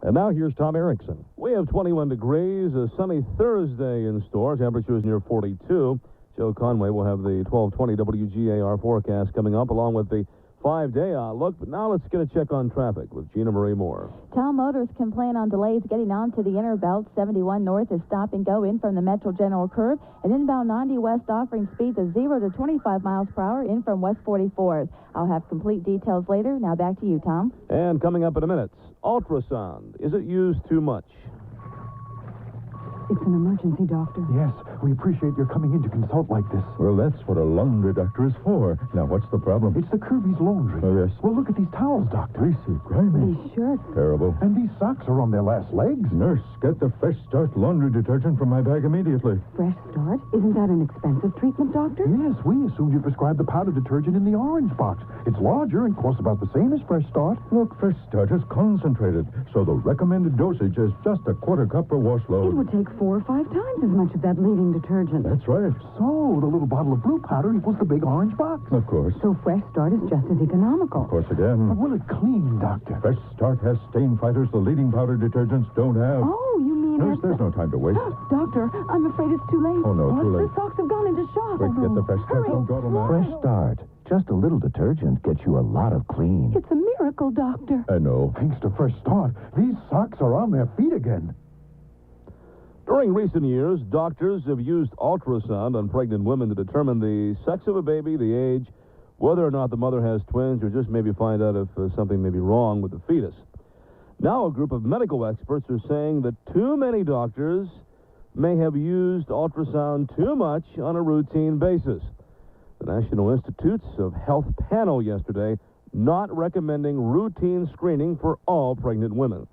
And now here's Tom Erickson. We have 21 degrees, a sunny Thursday in store. Temperatures near 42. Joe Conway will have the 1220 WGAR forecast coming up, along with the 5-day outlook. But now let's get a check on traffic with Gina Marie Moore. Town Motors complain on delays getting onto the inner belt. 71 north is stop and go in from the Metro General Curve, and inbound 90 west offering speeds of 0 to 25 miles per hour in from West 44th. I'll have complete details later. Now back to you, Tom. And coming up in a minute, ultrasound. Is it used too much? It's an emergency, Doctor. Yes, we appreciate your coming in to consult like this. Well, that's what a laundry doctor is for. Now, what's the problem? It's the Kirby's laundry. Oh, yes. Well, look at these towels, Doctor. Greasy, grimy. These shirts. Terrible. And these socks are on their last legs. Nurse, get the Fresh Start laundry detergent from my bag immediately. Fresh Start? Isn't that an expensive treatment, Doctor? Yes, we assumed you prescribed the powder detergent in the orange box. It's larger and costs about the same as Fresh Start. Look, Fresh Start is concentrated, so the recommended dosage is just a quarter cup per wash load. It would take 4 or 5 times as much of that leading detergent. That's right. So, the little bottle of blue powder equals the big orange box. Of course. So Fresh Start is just as economical. Of course again. But will it clean, Doctor? Fresh Start has stain fighters the leading powder detergents don't have. Oh, you mean Nurse, there's no time to waste. Doctor, I'm afraid it's too late. Oh, no, too late. The socks have gone into shock. Quick, get the Fresh Start. Don't dawdle now. Fresh Start. Just a little detergent gets you a lot of clean. It's a miracle, Doctor. I know. Thanks to Fresh Start, these socks are on their feet again. During recent years, doctors have used ultrasound on pregnant women to determine the sex of a baby, the age, whether or not the mother has twins, or just maybe find out if something may be wrong with the fetus. Now a group of medical experts are saying that too many doctors may have used ultrasound too much on a routine basis. The National Institutes of Health panel yesterday not recommending routine screening for all pregnant women.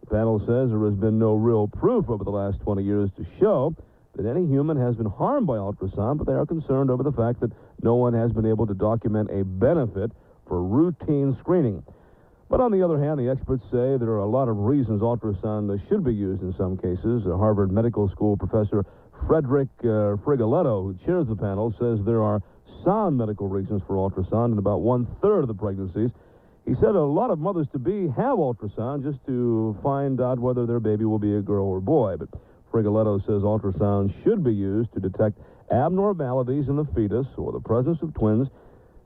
The panel says there has been no real proof over the last 20 years to show that any human has been harmed by ultrasound, but they are concerned over the fact that no one has been able to document a benefit for routine screening. But on the other hand, the experts say there are a lot of reasons ultrasound should be used in some cases. Harvard Medical School professor Frederick Frigoletto, who chairs the panel, says there are sound medical reasons for ultrasound in about 1/3 of the pregnancies. He said a lot of mothers-to-be have ultrasound just to find out whether their baby will be a girl or boy. But Frigoletto says ultrasound should be used to detect abnormalities in the fetus or the presence of twins,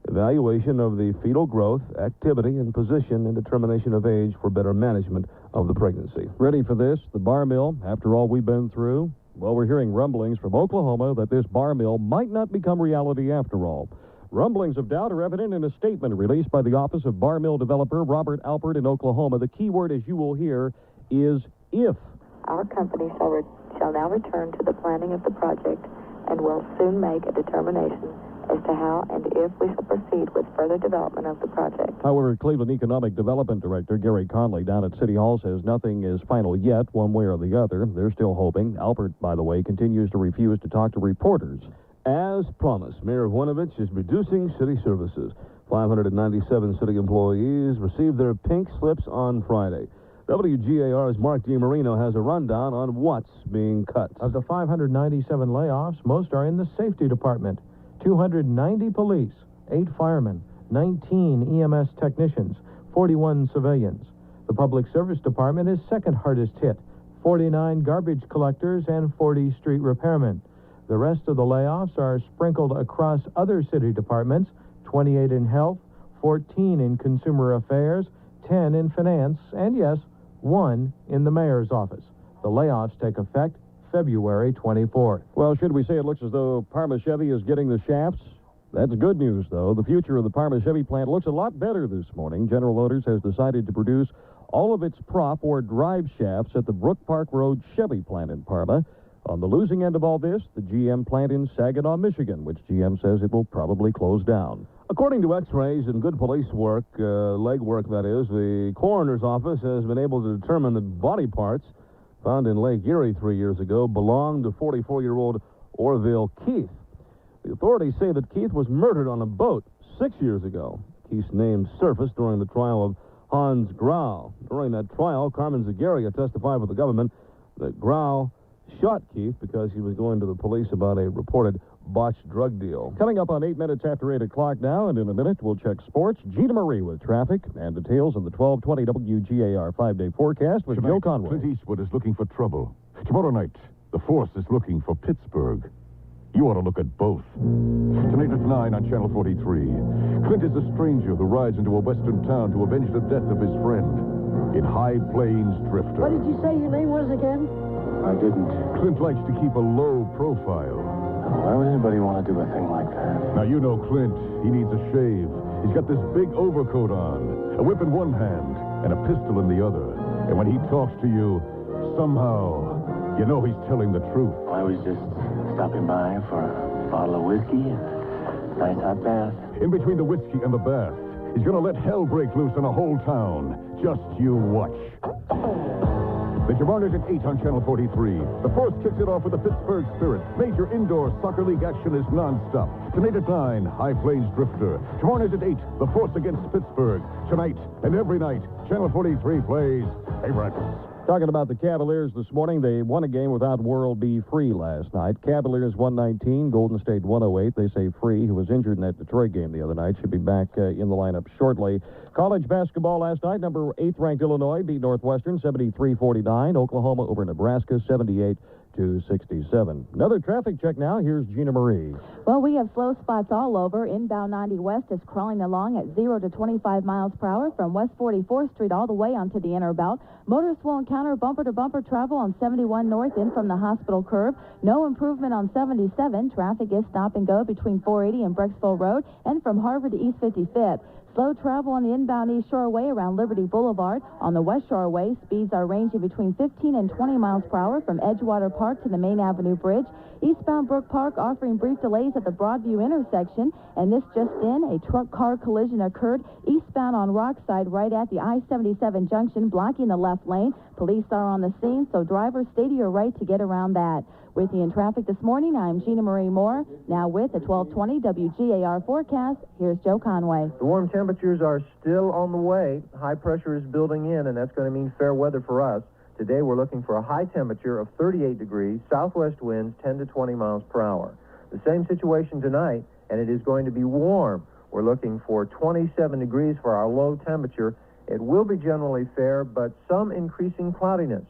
evaluation of the fetal growth, activity, and position, and determination of age for better management of the pregnancy. Ready for this? The bar mill, after all we've been through? Well, we're hearing rumblings from Oklahoma that this bar mill might not become reality after all. Rumblings of doubt are evident in a statement released by the Office of Bar Mill Developer Robert Alpert in Oklahoma. The key word, as you will hear, is if. Our company shall now return to the planning of the project and will soon make a determination as to how and if we shall proceed with further development of the project. However, Cleveland Economic Development Director Gary Conley down at City Hall says nothing is final yet, one way or the other. They're still hoping. Alpert, by the way, continues to refuse to talk to reporters. As promised, Mayor Voinovich is reducing city services. 597 city employees received their pink slips on Friday. WGAR's Mark DiMarino has a rundown on what's being cut. Of the 597 layoffs, most are in the safety department. 290 police, 8 firemen, 19 EMS technicians, 41 civilians. The public service department is second hardest hit. 49 garbage collectors and 40 street repairmen. The rest of the layoffs are sprinkled across other city departments, 28 in health, 14 in consumer affairs, 10 in finance, and yes, 1 in the mayor's office. The layoffs take effect February 24th. Well, should we say it looks as though Parma Chevy is getting the shafts? That's good news, though. The future of the Parma Chevy plant looks a lot better this morning. General Motors has decided to produce all of its prop or drive shafts at the Brook Park Road Chevy plant in Parma. On the losing end of all this, the GM plant in Saginaw, Michigan, which GM says it will probably close down. According to x-rays and good police work, leg work that is, the coroner's office has been able to determine that body parts found in Lake Erie 3 years ago belonged to 44-year-old Orville Keith. The authorities say that Keith was murdered on a boat 6 years ago. Keith's name surfaced during the trial of Hans Grau. During that trial, Carmen Zagaria testified for the government that Grau shot Keith because he was going to the police about a reported botched drug deal. Coming up on 8 minutes after 8 o'clock now, and in a minute, we'll check sports. Gina Marie with traffic and details on the 1220 WGAR 5-day forecast with Joe Conway. Clint Eastwood is looking for trouble. Tomorrow night, the Force is looking for Pittsburgh. You ought to look at both. Tonight at 9 on Channel 43. Clint is a stranger who rides into a western town to avenge the death of his friend in High Plains Drifter. What did you say your name was again? I didn't. Clint likes to keep a low profile. Why would anybody want to do a thing like that? Now, you know Clint. He needs a shave. He's got this big overcoat on, a whip in one hand, and a pistol in the other. And when he talks to you, somehow, you know he's telling the truth. I was just stopping by for a bottle of whiskey and a nice hot bath. In between the whiskey and the bath, he's going to let hell break loose in a whole town. Just you watch. The Javarnas at 8 on Channel 43. The Force kicks it off with the Pittsburgh Spirit. Major indoor soccer league action is nonstop. Tonight at 9, High Plains Drifter. Javarnas at 8, the Force against Pittsburgh. Tonight and every night, Channel 43 plays favorites. Talking about the Cavaliers this morning, they won a game without World B. Free last night. Cavaliers 119, Golden State 108. They say Free, who was injured in that Detroit game the other night, should be back in the lineup shortly. College basketball last night, number 8th-ranked Illinois beat Northwestern 73-49. Oklahoma over Nebraska 78-67. Another traffic check now. Here's Gina Marie. Well, we have slow spots all over. Inbound 90 West is crawling along at 0 to 25 miles per hour from West 44th Street all the way onto the inner belt. Motorists will encounter bumper-to-bumper travel on 71 North in from the hospital curve. No improvement on 77. Traffic is stop and go between 480 and Brecksville Road and from Harvard to East 55th. Slow travel on the inbound East Shore Way around Liberty Boulevard. On the West Shore Way, speeds are ranging between 15 and 20 miles per hour from Edgewater Park to the Main Avenue Bridge. Eastbound Brook Park offering brief delays at the Broadview intersection. And this just in, a truck-car collision occurred eastbound on Rockside right at the I-77 junction, blocking the left lane. Police are on the scene, so drivers stay to your right to get around that. With you in traffic this morning, I'm Gina Marie Moore. Now with the 1220 WGAR forecast, here's Joe Conway. The warm temperatures are still on the way. High pressure is building in, and that's going to mean fair weather for us. Today we're looking for a high temperature of 38 degrees, southwest winds 10 to 20 miles per hour. The same situation tonight, and it is going to be warm. We're looking for 27 degrees for our low temperature. It will be generally fair, but some increasing cloudiness.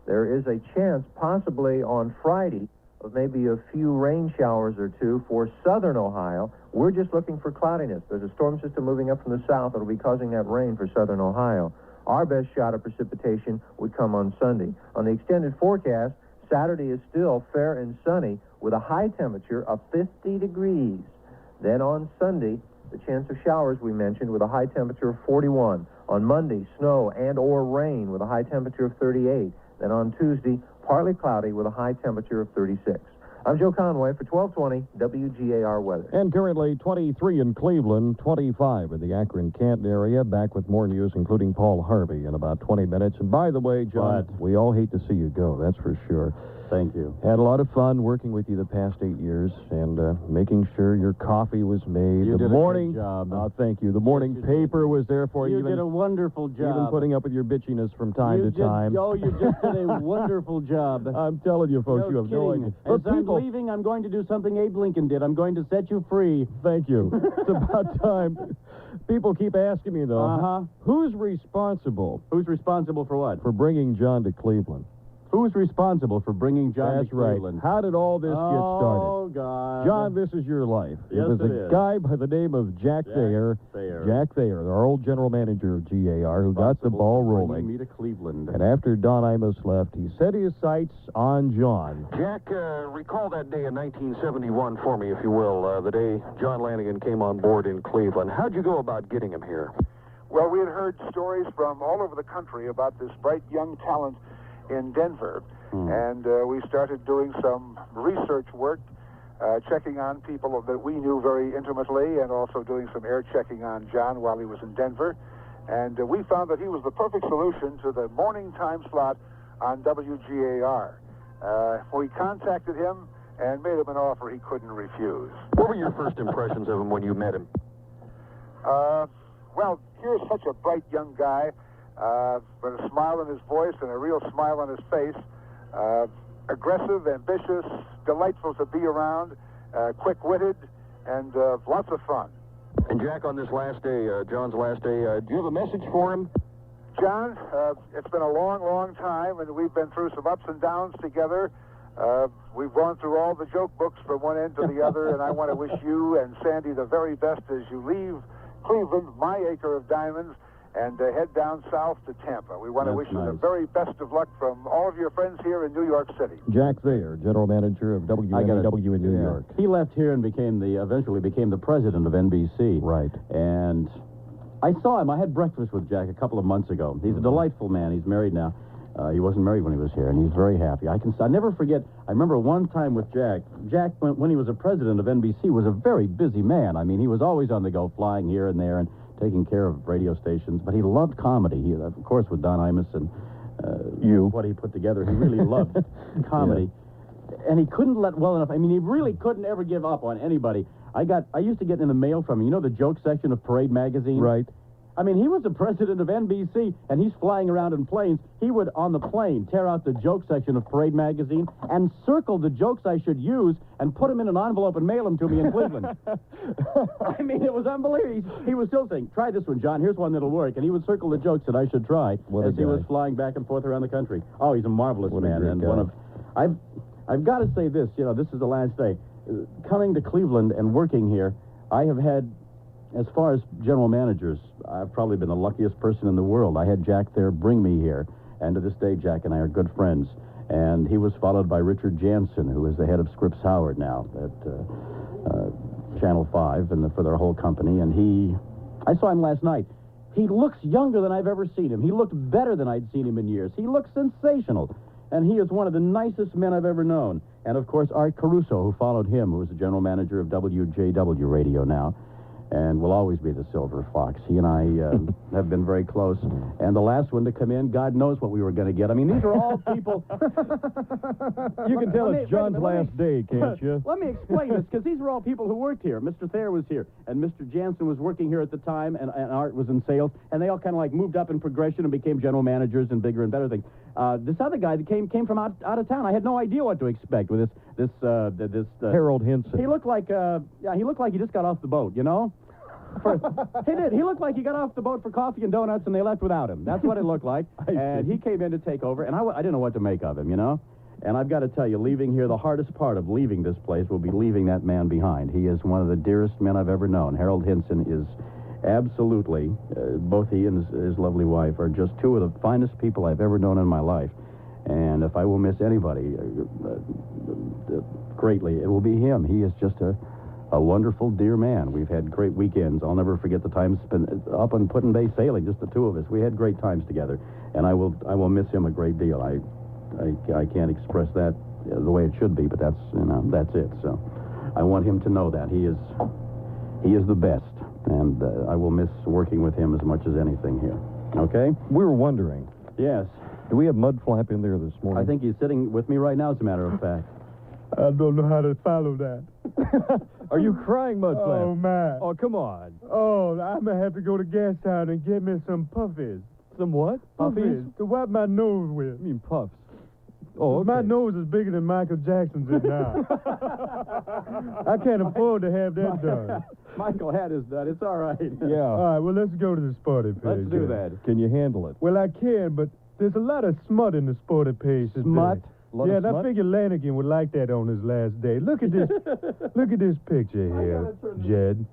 There is a chance, possibly on Friday, of maybe a few rain showers or two for southern Ohio. We're just looking for cloudiness. There's a storm system moving up from the south that will be causing that rain for southern Ohio. Our best shot of precipitation would come on Sunday. On the extended forecast, Saturday is still fair and sunny with a high temperature of 50 degrees. Then on Sunday, the chance of showers we mentioned with a high temperature of 41. On Monday, snow and or rain with a high temperature of 38. Then on Tuesday, partly cloudy with a high temperature of 36. I'm Joe Conway for 1220 WGAR Weather. And currently 23 in Cleveland, 25 in the Akron-Canton area. Back with more news, including Paul Harvey, in about 20 minutes. And by the way, John, we all hate to see you go, that's for sure. Thank you. Had a lot of fun working with you the past 8 years and making sure your coffee was made. You the did morning, a good job. Thank you. The morning paper was there for you. You did a wonderful job. Even putting up with your bitchiness from time to time. Oh, you just did a wonderful job. I'm telling you, folks, you have no idea. As I'm leaving, I'm going to do something Abe Lincoln did. I'm going to set you free. Thank you. It's about time. People keep asking me, though, who's responsible? Who's responsible for what? For bringing John to Cleveland. Who's responsible for bringing John to Cleveland? That's right. How did all this get started? Oh, God. John, this is your life. Yes, it was a guy by the name of Jack Thayer. Jack Thayer, our old general manager of GAR, who got the ball rolling. Me to Cleveland. And after Don Imus left, he set his sights on John. Jack, recall that day in 1971 for me, if you will, the day John Lanigan came on board in Cleveland. How'd you go about getting him here? Well, we had heard stories from all over the country about this bright young talent in Denver, and we started doing some research work, checking on people that we knew very intimately, and also doing some air checking on John while he was in Denver. And we found that he was the perfect solution to the morning time slot on WGAR. We contacted him and made him an offer he couldn't refuse. What were your first impressions of him when you met him? Well, here's such a bright young guy, with a smile in his voice and a real smile on his face. Aggressive, ambitious, delightful to be around, quick-witted, and lots of fun. And Jack, on this last day, John's last day, do you have a message for him? John, it's been a long, long time, and we've been through some ups and downs together. We've gone through all the joke books from one end to the other, and I want to wish you and Sandy the very best as you leave Cleveland, my acre of diamonds, and head down south to Tampa. We want to wish you the very best of luck from all of your friends here in New York City. Jack Thayer, general manager of WNEW in New York. He left here and eventually became the president of NBC. Right. And I saw him. I had breakfast with Jack a couple of months ago. He's a delightful man. He's married now. He wasn't married when he was here, and he's very happy. I never forget. I remember one time with Jack. Jack, when he was a president of NBC, was a very busy man. I mean, he was always on the go, flying here and there, and taking care of radio stations. But he loved comedy. He, of course, with Don Imus and what he put together, he really loved comedy. Yeah. And he couldn't let well enough. I mean, he really couldn't ever give up on anybody. I used to get in the mail from him. You know the joke section of Parade magazine? Right. I mean, he was the president of NBC, and he's flying around in planes. He would, on the plane, tear out the joke section of Parade magazine and circle the jokes I should use and put them in an envelope and mail them to me in Cleveland. I mean, it was unbelievable. He was still saying, try this one, John. Here's one that'll work. And he would circle the jokes that I should try as he was flying back and forth around the country. Oh, he's a marvelous man. And one of... I've got to say this, this is the last day. Coming to Cleveland and working here, I have had... As far as general managers, I've probably been the luckiest person in the world. I had Jack there bring me here, and to this day, Jack and I are good friends. And he was followed by Richard Jansen, who is the head of Scripps Howard now at Channel 5 and for their whole company. And I saw him last night. He looks younger than I've ever seen him. He looked better than I'd seen him in years. He looks sensational. And he is one of the nicest men I've ever known. And, of course, Art Caruso, who followed him, who is the general manager of WJW Radio now, and will always be the Silver Fox. He and I have been very close. And the last one to come in, God knows what we were going to get. I mean, these are all people... You can tell it's John's last day, can't you? Let me explain this, because these were all people who worked here. Mr. Thayer was here, and Mr. Jansen was working here at the time, and Art was in sales, and they all kind of like moved up in progression and became general managers and bigger and better things. This other guy that came from out of town, I had no idea what to expect with this Harold Hinson. He looked like he just got off the boat, you know? He did. He looked like he got off the boat for coffee and donuts, and they left without him. That's what it looked like. And he came in to take over, and I didn't know what to make of him, you know? And I've got to tell you, leaving here, the hardest part of leaving this place will be leaving that man behind. He is one of the dearest men I've ever known. Harold Hinson is absolutely, both he and his lovely wife are just two of the finest people I've ever known in my life. And if I will miss anybody greatly, it will be him. He is just a wonderful, dear man. We've had great weekends. I'll never forget the time spent up on Put-in-Bay sailing, just the two of us. We had great times together, and I will miss him a great deal. I can't express that the way it should be, but that's it. So I want him to know that he is the best, and I will miss working with him as much as anything here. Okay? We were wondering. Yes. Do we have Mudflap in there this morning? I think he's sitting with me right now, as a matter of fact. I don't know how to follow that. Are you crying, Mudflap? Oh, man. Oh, come on. Oh, I'm going to have to go to Gastown and get me some puffies. Some what? Puffies? To wipe my nose with. You mean puffs? Oh, okay. My nose is bigger than Michael Jackson's is now. I can't afford to have that done. Michael had his done. It's all right. Yeah. All right, well, let's go to the sporty page. Let's do that. Can you handle it? Well, I can, but there's a lot of smut in the sporty page today. Smut? Yeah, and I figure Lanigan would like that on his last day. Look at this. Look at this picture here, Jed.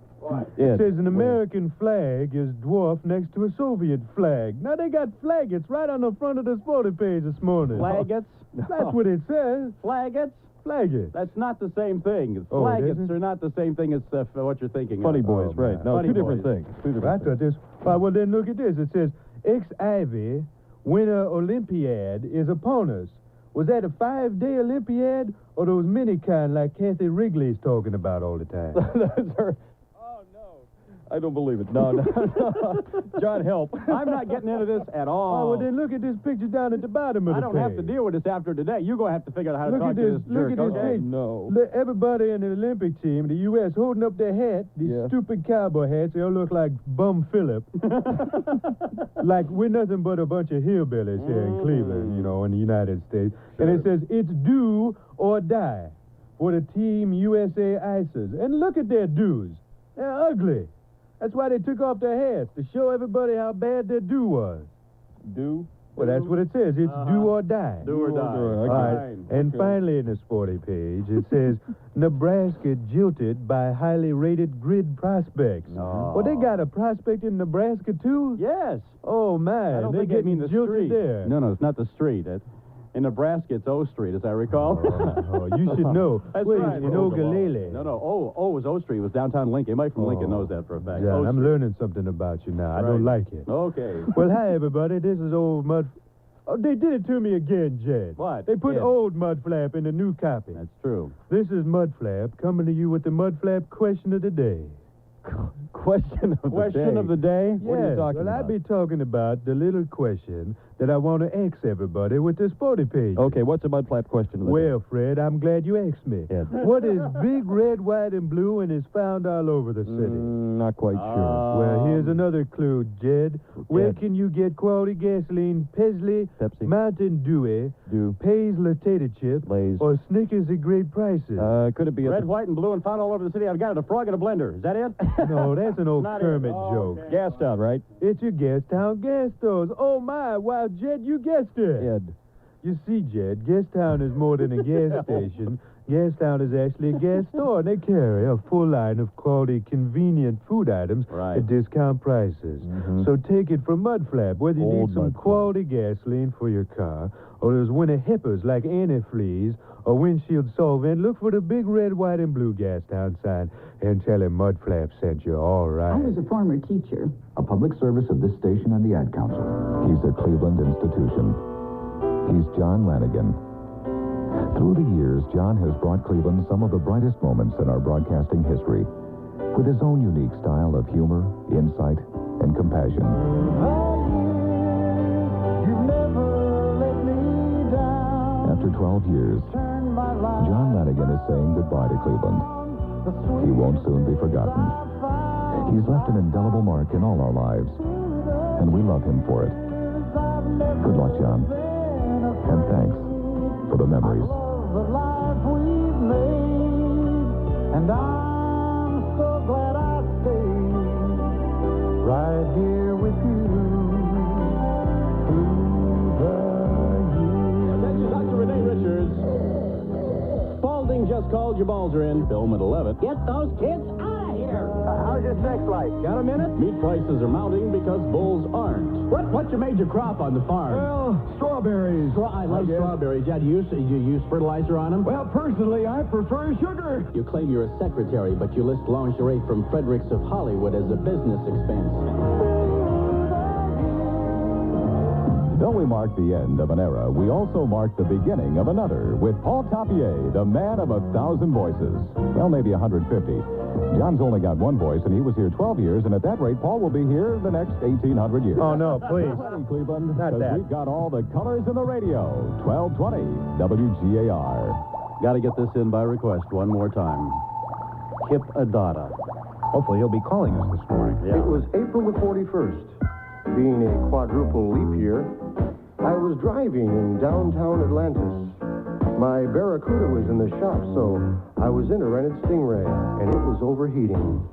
It says an American flag is dwarfed next to a Soviet flag. Now, they got flaggots right on the front of the sporty page this morning. Flaggots? That's what it says. Flaggots? Flaggots. That's not the same thing. Oh, Flaggots are not the same thing as what you're thinking Funny of. boys, right. No, Funny two different boys. things. Two different I thought this. Well, then look at this. It says, ex-Ivy Winter Olympiad is upon us. Was that a 5-day Olympiad or those mini kind like Kathy Wrigley's talking about all the time? Oh, no. I don't believe it. No. John, help. I'm not getting into this at all. Oh, well, then look at this picture down at the bottom of the page. I don't have to deal with this after today. You're going to have to figure out how to talk to this jerk. Look at this page. No. Look, everybody in the Olympic team, the U.S., holding up their hat, these stupid cowboy hats. They all look like Bum Phillip. Like we're nothing but a bunch of hillbillies here in Cleveland, in the United States. And it says, it's do or die. for the Team USA Icers. And look at their dues. They're ugly. That's why they took off their hats, to show everybody how bad their do was. Do? Well, that's what it says. It's do or die. Do or die. All right. And finally, in the sporty page, it says, Nebraska jilted by highly rated grid prospects. No. Well, they got a prospect in Nebraska, too? Yes. Oh, man. I don't They're think I getting mean the jilted street. there. No, it's not the street. In Nebraska, it's O Street, as I recall. You should know. That's Wait, right. in Ogallala. No. O was O Street. It was downtown Lincoln. Anybody from Lincoln knows that for a fact. John, O I'm Street. learning something about you now. I don't like it. Okay. Well, hi, everybody. This is Old Mud... Oh, they did it to me again, Jed. What? They put Yes. Old Mudflap in the new copy. That's true. This is Mudflap coming to you with the Mudflap question of the day. Question of the day? What are you talking I'll about? be talking about the little question that I want to ask everybody with this 40 page. Okay, what's a mudflap question of the day? Well, Fred, I'm glad you asked me. Ed. What is big, red, white, and blue and is found all over the city? Not quite sure. Well, here's another clue, Jed. Where can you get quality gasoline, Paisley, Pepsi, Mountain Dew, Paisley Tater Chip, Lay's, or Snickers at great prices? Could it be Red, white, and blue and found all over the city. I've got it. A frog in a blender. Is that it? No, that's an old Not Kermit it. Oh, joke. okay. Gastown, right? It's your Gastown gas stores. Oh, my. Wow, Jed, you guessed it. Ed. You see, Jed, Gastown is more than a gas station. Gastown is actually a gas store, and they carry a full line of quality, convenient food items at discount prices. So take it from Mudflap, whether you Old need some Mudflap. quality gasoline for your car, or those winter hippers like antifreeze or windshield solvent, look for the big red, white, and blue Gastown sign and tell him Mudflap sent you all right. I was a former teacher. A public service of this station and the Ad Council. He's a Cleveland institution. He's John Lanigan. Through the years, John has brought Cleveland some of the brightest moments in our broadcasting history, with his own unique style of humor, insight, and compassion. After 12 years, John Lanigan is saying goodbye to Cleveland. He won't soon be forgotten. He's left an indelible mark in all our lives, and we love him for it. Good luck, John, and thanks for the memories. And I'm so glad I stayed right here with you through the years. Attention, Dr. Renee Richards. Spalding just called. Your balls are in. Film at 11. Get those kids out of here. How's your sex life? Got a minute? Meat prices are mounting because bulls aren't. What's your major crop on the farm? Well, strawberries. I love strawberries. Yeah, do you use fertilizer on them? Well, personally, I prefer sugar. You claim you're a secretary, but you list lingerie from Fredericks of Hollywood as a business expense. Though we mark the end of an era, we also mark the beginning of another with Paul Tapier, the man of 1,000 voices. Well, maybe 150. John's only got one voice, and he was here 12 years, and at that rate, Paul will be here the next 1,800 years. Oh, no, please. Ready, Cleveland? Not 'Cause that. We've got all the colors in the radio. 1220 WGAR. Got to get this in by request one more time. Kip Adata. Hopefully he'll be calling us this morning. Yeah. It was April the 41st. Being a quadruple leap year, I was driving in downtown Atlantis. My Barracuda was in the shop, so I was in a rented Stingray, and it was overheating.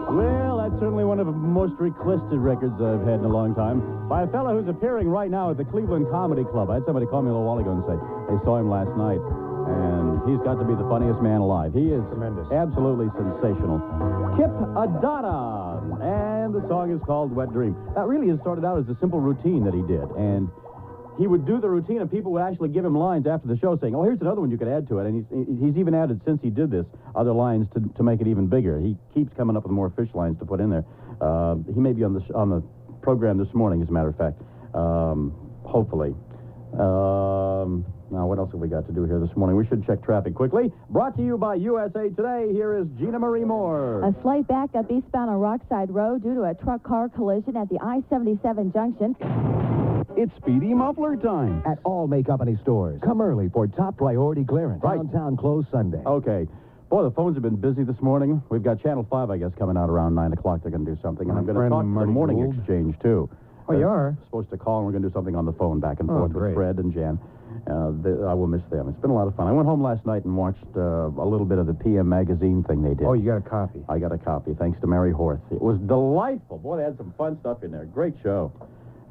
Well, that's certainly one of the most requested records I've had in a long time. By a fellow who's appearing right now at the Cleveland Comedy Club. I had somebody call me a little while ago and say they saw him last night, and he's got to be the funniest man alive. He is tremendous. Absolutely sensational. Kip Adata, and the song is called Wet Dream. That really has started out as a simple routine that he did, and he would do the routine, and people would actually give him lines after the show saying, oh, here's another one you could add to it. And he's even added, since he did this, other lines to make it even bigger. He keeps coming up with more fish lines to put in there. He may be on the program this morning, as a matter of fact. Hopefully. Now, what else have we got to do here this morning? We should check traffic quickly. Brought to you by USA Today. Here is Gina Marie Moore. A slight backup eastbound on Rockside Road due to a truck-car collision at the I-77 junction. It's Speedy Muffler time at all May Company stores. Come early for top priority clearance. Downtown closed Sunday. Okay. Boy, the phones have been busy this morning. We've got Channel 5, I guess, coming out around 9 o'clock. They're going to do something. And I'm going to talk to the Morning Exchange, too. Oh, you are? Supposed to call, and we're going to do something on the phone back and forth with Fred and Jan. I will miss them. It's been a lot of fun. I went home last night and watched a little bit of the PM magazine thing they did. Oh, you got a copy? I got a copy, thanks to Mary Horth. It was delightful. Boy, they had some fun stuff in there. Great show.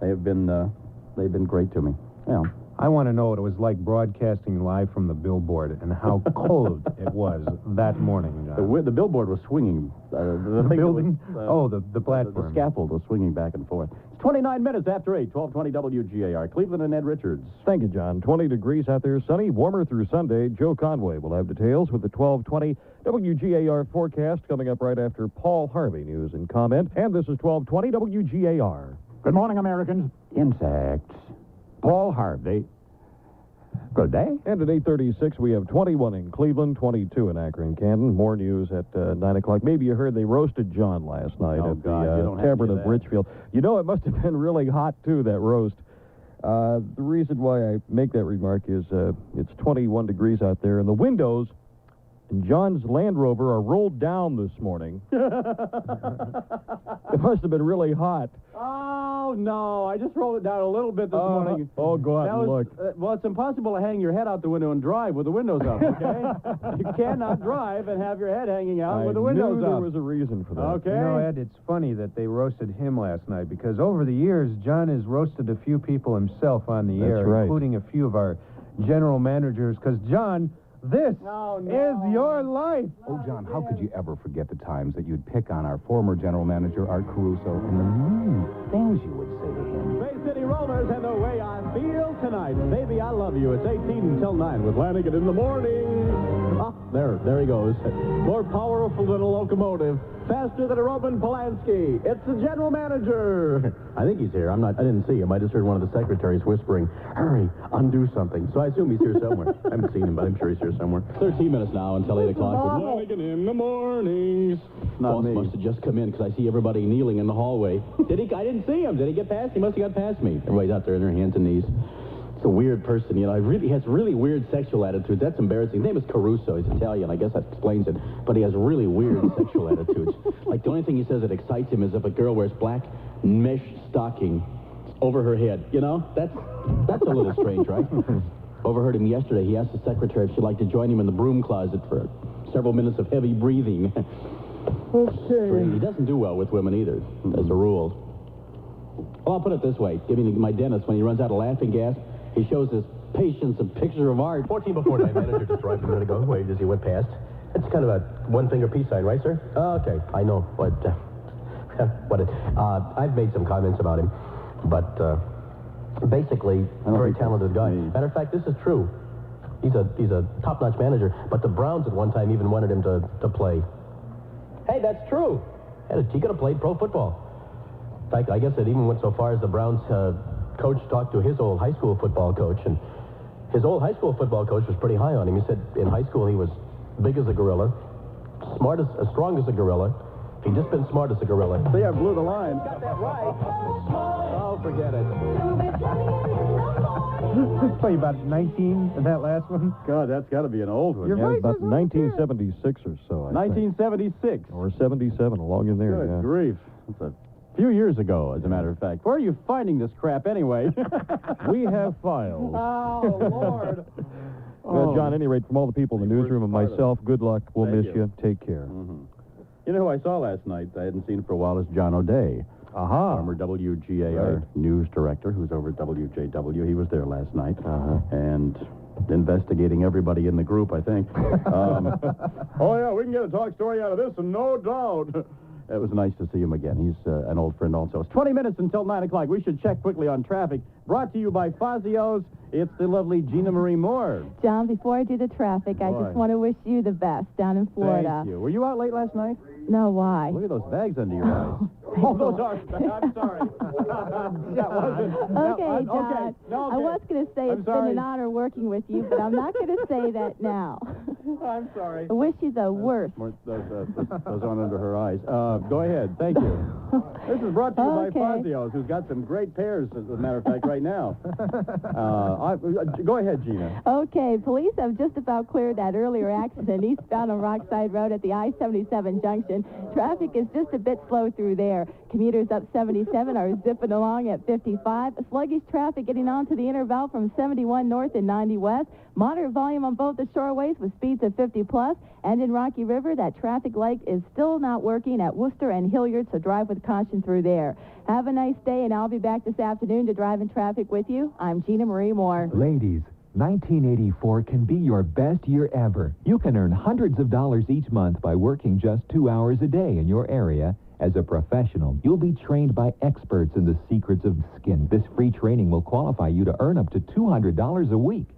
They've been great to me. Yeah. I want to know what it was like broadcasting live from the billboard and how cold it was that morning, John. The billboard was swinging. The building? The platform. The scaffold was swinging back and forth. It's 29 minutes after 8, 1220 WGAR. Cleveland and Ed Richards. Thank you, John. 20 degrees out there, sunny, warmer through Sunday. Joe Conway will have details with the 1220 WGAR forecast coming up right after Paul Harvey news and comment. And this is 1220 WGAR. Good morning, Americans. Insects. Paul Harvey. Good day. And at 8:36, we have 21 in Cleveland, 22 in Akron, Canton. More news at 9 o'clock. Maybe you heard they roasted John last night at the Tavern of Richfield. You know, it must have been really hot, too, that roast. The reason why I make that remark is it's 21 degrees out there, and the windows in John's Land Rover are rolled down this morning. It must have been really hot. Oh, no. I just rolled it down a little bit this morning. Oh, go out and look. Well, it's impossible to hang your head out the window and drive with the windows up, okay? You cannot drive and have your head hanging out with the windows up. There was a reason for that. Okay. You know, Ed, it's funny that they roasted him last night because over the years, John has roasted a few people himself on the air, including a few of our general managers, because, John... This is your life. Oh, John, how could you ever forget the times that you'd pick on our former general manager, Art Caruso, and the mean things you would say to him? Bay City Rollers and the way I feel tonight. Baby, I love you. It's 18 until 9 with Lanigan in the morning. Ah, there he goes. More powerful than a locomotive. Faster than a Roman Polanski. It's the general manager. I think he's here. I didn't see him. I just heard one of the secretaries whispering, hurry, undo something. So I assume he's here somewhere. I haven't seen him, but I'm sure he's here somewhere. 13 minutes now until 8 o'clock. With Lanigan in the mornings. Boss must have just come in because I see everybody kneeling in the hallway. I didn't see him. Did he get past? He must have got past me. Everybody's out there on their hands and knees. It's a weird person, you know. He has really weird sexual attitudes. That's embarrassing. His name is Caruso. He's Italian. I guess that explains it. But he has really weird sexual attitudes. Like, the only thing he says that excites him is if a girl wears black mesh stocking over her head. You know? That's a little strange, right? Overheard him yesterday. He asked the secretary if she'd like to join him in the broom closet for several minutes of heavy breathing. Okay. He doesn't do well with women either, as a rule. Well, I'll put it this way. Giving my dentist, when he runs out of laughing gas, he shows his patients a picture of art. 14 before 9, manager just arrived a minute ago. Waved as he went past. It's kind of a one-finger peace sign, right, sir? Okay, I know, but I've made some comments about him, but basically, a very talented guy. Matter of fact, this is true. He's a top-notch manager, but the Browns at one time even wanted him to play. Hey, that's true. He could have played pro football. In fact, I guess it even went so far as the Browns coach talked to his old high school football coach, and his old high school football coach was pretty high on him. He said in high school he was big as a gorilla, strong as a gorilla. If he'd just been smart as a gorilla. See, I blew the line. Got that right. Oh, forget it. Probably about 19 in that last one. God, that's got to be an old one. Your voice about 1976 or so, I 1976. think. Or 77, along in there. Good grief. That's a few years ago, as a matter of fact. Where are you finding this crap anyway? We have files. Oh, Lord. Well, John, at any rate, from all the people in the newsroom and myself, good luck. We'll miss you. Take care. You know who I saw last night? I hadn't seen for a while. Is John O'Day. Former WGAR news director who's over at WJW. He was there last night. And investigating everybody in the group, I think. Oh, yeah, we can get a talk story out of this, and no doubt. It was nice to see him again. He's an old friend also. It's 20 minutes until 9 o'clock. We should check quickly on traffic. Brought to you by Fazio's. It's the lovely Gina Marie Moore. John, before I do the traffic, I just want to wish you the best down in Florida. Thank you. Were you out late last night? No, why? Look at those bags under your eyes. Oh, those are... I'm sorry. Okay, John. No, okay. I was going to say it's been an honor working with you, but I'm not going to say that now. I'm sorry. I wish you the worst. Those on under her eyes. Go ahead. Thank you. This is brought to you by Fazio's, who's got some great pairs, as a matter of fact, right right now. Go ahead, Gina. Okay, police have just about cleared that earlier accident eastbound on Rockside Road at the I-77 junction. Traffic is just a bit slow through there. Commuters up 77 are zipping along at 55. Sluggish traffic getting onto the inner belt from 71 north and 90 west. Moderate volume on both the shoreways with speeds of 50 plus. And in Rocky River, that traffic light is still not working at Worcester and Hilliard, so drive with caution through there. Have a nice day, and I'll be back this afternoon to drive in traffic with you. I'm Gina Marie Moore. Ladies, 1984 can be your best year ever. You can earn hundreds of dollars each month by working just 2 hours a day in your area. As a professional, you'll be trained by experts in the secrets of skin. This free training will qualify you to earn up to $200 a week.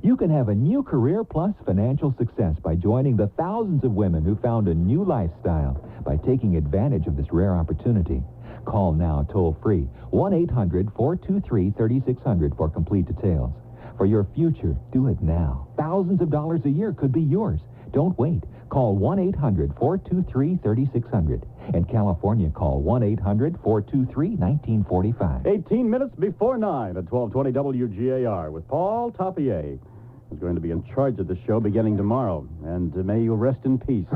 You can have a new career plus financial success by joining the thousands of women who found a new lifestyle by taking advantage of this rare opportunity. Call now toll-free 1-800-423-3600 for complete details. For your future, do it now. Thousands of dollars a year could be yours. Don't wait. Call 1-800-423-3600. In California, call 1-800-423-1945. 18 minutes before 9 at 1220 WGAR with Paul Tapier, who's going to be in charge of the show beginning tomorrow. And may you rest in peace.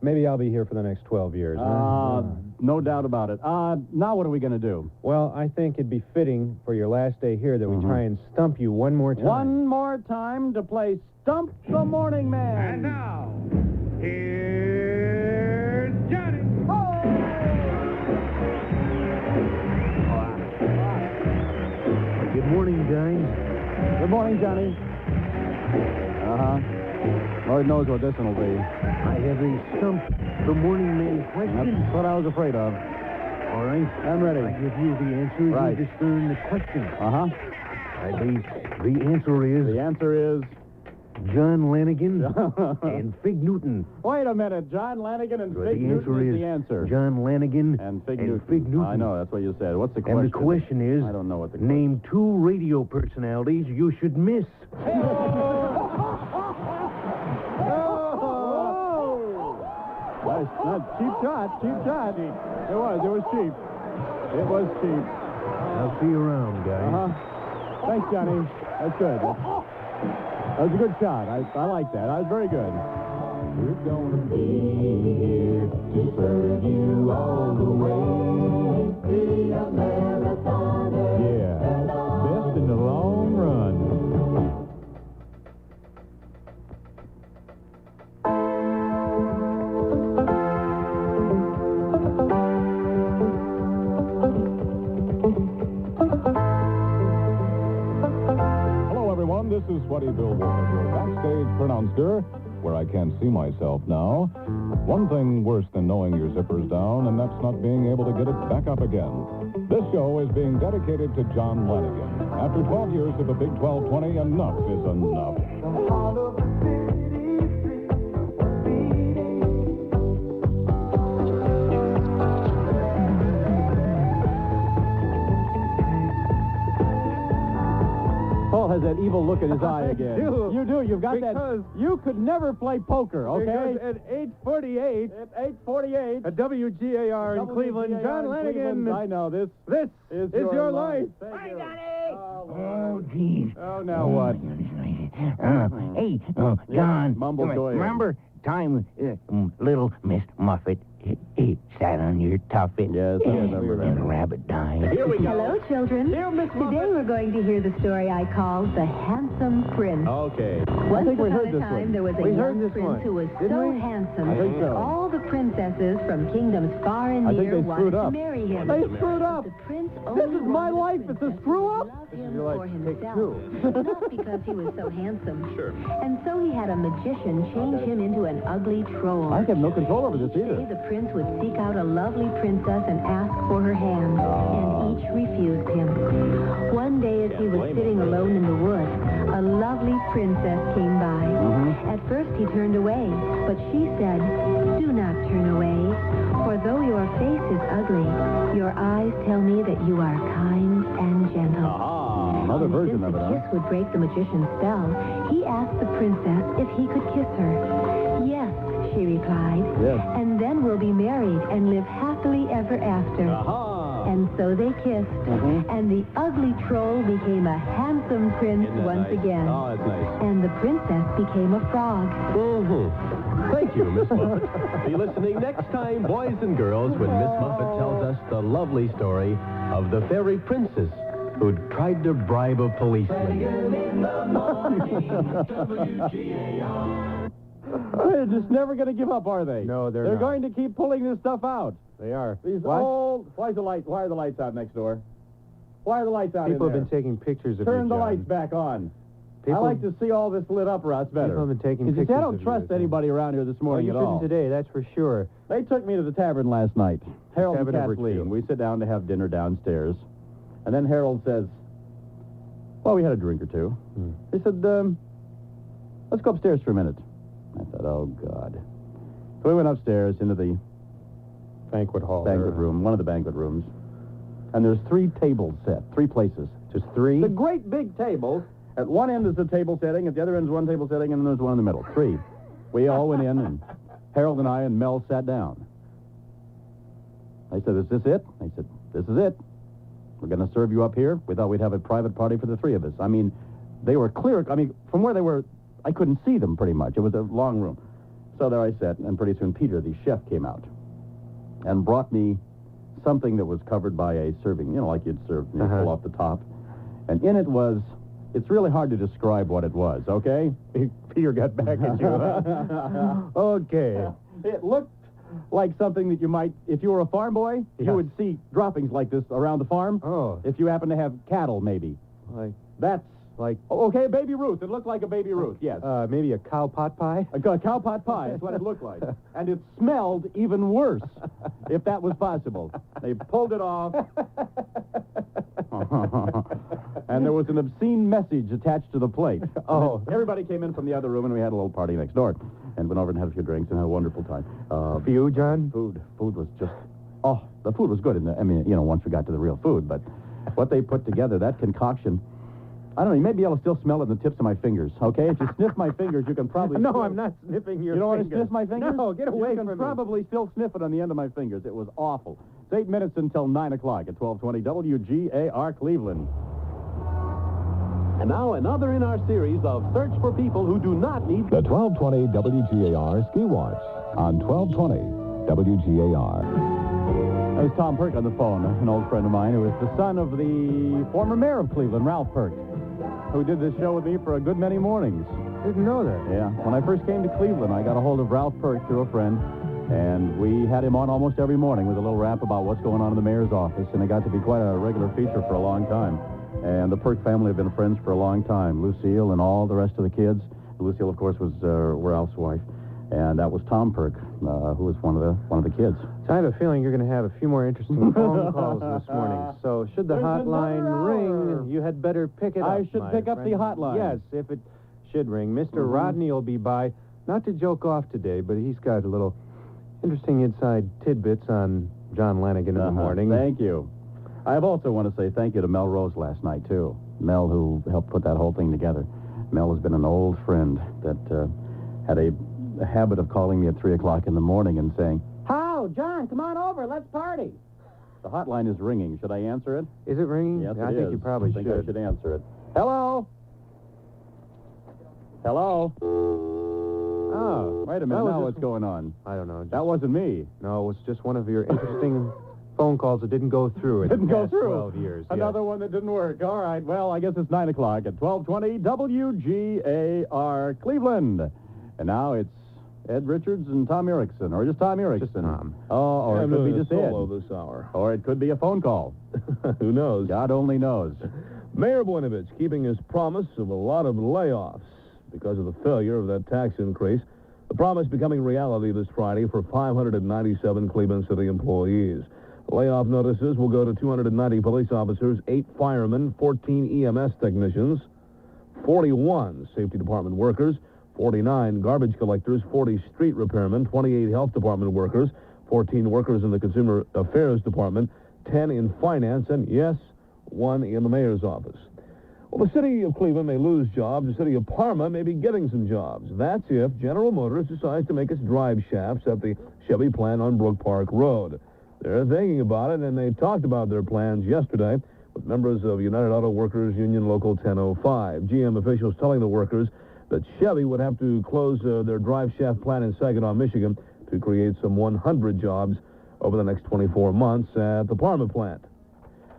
Maybe I'll be here for the next 12 years. No doubt about it. Now what are we going to do? Well, I think it'd be fitting for your last day here that we try and stump you one more time. One more time to play Stump the Morning Man. And now, here's Johnny. Good morning, guys. Good morning, Johnny. Lord knows what this one will be. I have a Stump the Morning Man question. That's what I was afraid of. All right. I'm ready. I give you the answer. Right. You discern the question. The answer is John Lanigan and Fig Newton. Wait a minute. John Lanigan and Fig Newton is the answer. John Lanigan and Fig Newton. I know. That's what you said. What's the question? And the question is, I don't know what the question name 2 radio personalities you should miss. Nice. Cheap shot. It was cheap. I'll see you around, guys. Thanks, Johnny. That's good. That was a good shot. I like that. That was very good. We're gonna be here to serve you all the way. Be a marathoner. Yeah, best in the long run. This is Sweaty Bill Ward, your backstage pronouncer, where I can't see myself now. One thing worse than knowing your zipper's down, and that's not being able to get it back up again. This show is being dedicated to John Lanigan. After 12 years of the Big 1220, enough is enough. Paul has that evil look in his eye again. You do. You've got that. You could never play poker, okay? Because at 8:48. At WGAR in Cleveland, John Lanigan. I know this. This is your life. Hi, Johnny. Oh, geez. Oh, now what? Hey, John. Mumble away. Remember time little Miss Muffet sat on your tuffet? Yes, I remember that. And the rabbit died. Here we go. Hello, children. Today we're going to hear the story I call The Handsome Prince. Okay. Once upon a time, there was a young prince who was so handsome I think so. all the princesses from kingdoms far and near wanted to marry him. They screwed up. The prince This is my life. It's a screw up. loved him for himself, not because he was so handsome. Sure. And so he had a magician change him into an ugly troll. I have no control over this Each either. day the prince would seek out a lovely princess and ask for her hand, and each refused him. One day as he was sitting alone in the woods, a lovely princess came by. At first he turned away, but she said, "Do not turn away, for though your face is ugly, your eyes tell me that you are kind and gentle." Another version of it, Since a kiss would break the magician's spell, he asked the princess if he could kiss her. "Yes," she replied. Yes. "And then we'll be married and live happily ever after." And so they kissed. And the ugly troll became a handsome prince once again. Oh, that's nice. And the princess became a frog. Thank you, Miss Muffet. Be listening next time, boys and girls, when Miss Muffet tells us the lovely story of the fairy princess who tried to bribe a policeman. They're just never going to give up, are they? No, they're They're not. going to keep pulling this stuff out. They are. These What? old... Why are the lights out next door? Why are the lights out People in have there? been taking pictures of Turn you, the John. lights back on. People- I like to see all this lit up, Russ, better. People have been taking Because pictures I don't of you, trust John. anybody around here this morning you at couldn't all. today, that's for sure. They took me to the tavern last night. Harold and Tavern number Kathleen. 2. We sit down to have dinner downstairs. And then Harold says, well, we had a drink or two. He said, let's go upstairs for a minute. I thought, oh, God. So we went upstairs into the Banquet hall. banquet room, one of the banquet rooms. And there's 3 tables set, 3 places. Just 3? It's a great big table. At one end is the table setting, at the other end is one table setting, and then there's one in the middle. 3. We all went in, and Harold and I and Mel sat down. I said, is this it? I said, this is it. We're going to serve you up here. We thought we'd have a private party for the 3 of us. I mean, they were clear. I mean, from where they were, I couldn't see them pretty much. It was a long room. So there I sat, and pretty soon Peter, the chef, came out and brought me something that was covered by a serving, like you'd serve, pull off the top. And in it was, it's really hard to describe what it was, okay? Peter got back at you. Okay. It looked like something that you might, if you were a farm boy, you would see droppings like this around the farm. Oh. If you happen to have cattle, maybe. That's like... Okay, Baby Ruth. It looked like a Baby Ruth, yes. Maybe a cow pot pie? A cow pot pie. That's what it looked like. And it smelled even worse, if that was possible. They pulled it off. And there was an obscene message attached to the plate. Oh. Everybody came in from the other room, and we had a little party next door. And went over and had a few drinks and had a wonderful time. For you, John? Food was just... Oh, the food was good. Once we got to the real food. But what they put together, that concoction... I don't know, you may be able to still smell it in the tips of my fingers, okay? If you sniff my fingers, you can probably... No, I'm not sniffing your fingers. You don't want to sniff my fingers? No, get away from me. You can probably still sniff it on the end of my fingers. It was awful. It's 8 minutes until 9 o'clock at 1220 WGAR Cleveland. And now another in our series of Search for People Who Do Not Need... The 1220 WGAR Ski Watch on 1220 WGAR. There's Tom Perk on the phone, an old friend of mine who is the son of the former mayor of Cleveland, Ralph Perk, who did this show with me for a good many mornings. Didn't know that. Yeah. When I first came to Cleveland, I got a hold of Ralph Perk through a friend, and we had him on almost every morning with a little rap about what's going on in the mayor's office, and it got to be quite a regular feature for a long time. And the Perk family have been friends for a long time, Lucille and all the rest of the kids. Lucille, of course, was Ralph's wife, and that was Tom Perk, who was one of the kids. So I have a feeling you're going to have a few more interesting phone calls this morning. So should the hotline ring, you had better pick it up. I should pick up the hotline. Yes, if it should ring. Mr. Rodney will be by, not to joke off today, but he's got a little interesting inside tidbits on John Lanigan in the morning. Thank you. I also want to say thank you to Mel Rose last night, too. Mel, who helped put that whole thing together. Mel has been an old friend that had a habit of calling me at 3 o'clock in the morning and saying, "How, John, come on over. Let's party." The hotline is ringing. Should I answer it? Is it ringing? Yes, I it think is. you probably I think should. I should answer it. Hello? Hello? Oh. Wait a minute. Now what's going on? I don't know. That wasn't me. No, it was just one of your interesting phone calls that didn't go through. Didn't go through. 12 years. Another one that didn't work. All right. Well, I guess it's 9 o'clock at 1220 WGAR Cleveland. And now it's Ed Richards and Tom Erickson, or just Tom Erickson. Just Tom. Oh, or it could be just Ed. solo this hour. Or it could be a phone call. Who knows? God only knows. Mayor Boinovich keeping his promise of a lot of layoffs because of the failure of that tax increase. The promise becoming reality this Friday for 597 Cleveland City employees. Layoff notices will go to 290 police officers, 8 firemen, 14 EMS technicians, 41 safety department workers, 49 garbage collectors, 40 street repairmen, 28 health department workers, 14 workers in the consumer affairs department, 10 in finance, and yes, 1 in the mayor's office. Well, the city of Cleveland may lose jobs. The city of Parma may be getting some jobs. That's if General Motors decides to make its drive shafts at the Chevy plant on Brook Park Road. They're thinking about it, and they talked about their plans yesterday with members of United Auto Workers Union Local 1005. GM officials telling the workers that Chevy would have to close their drive shaft plant in Saginaw, Michigan, to create some 100 jobs over the next 24 months at the Parma plant.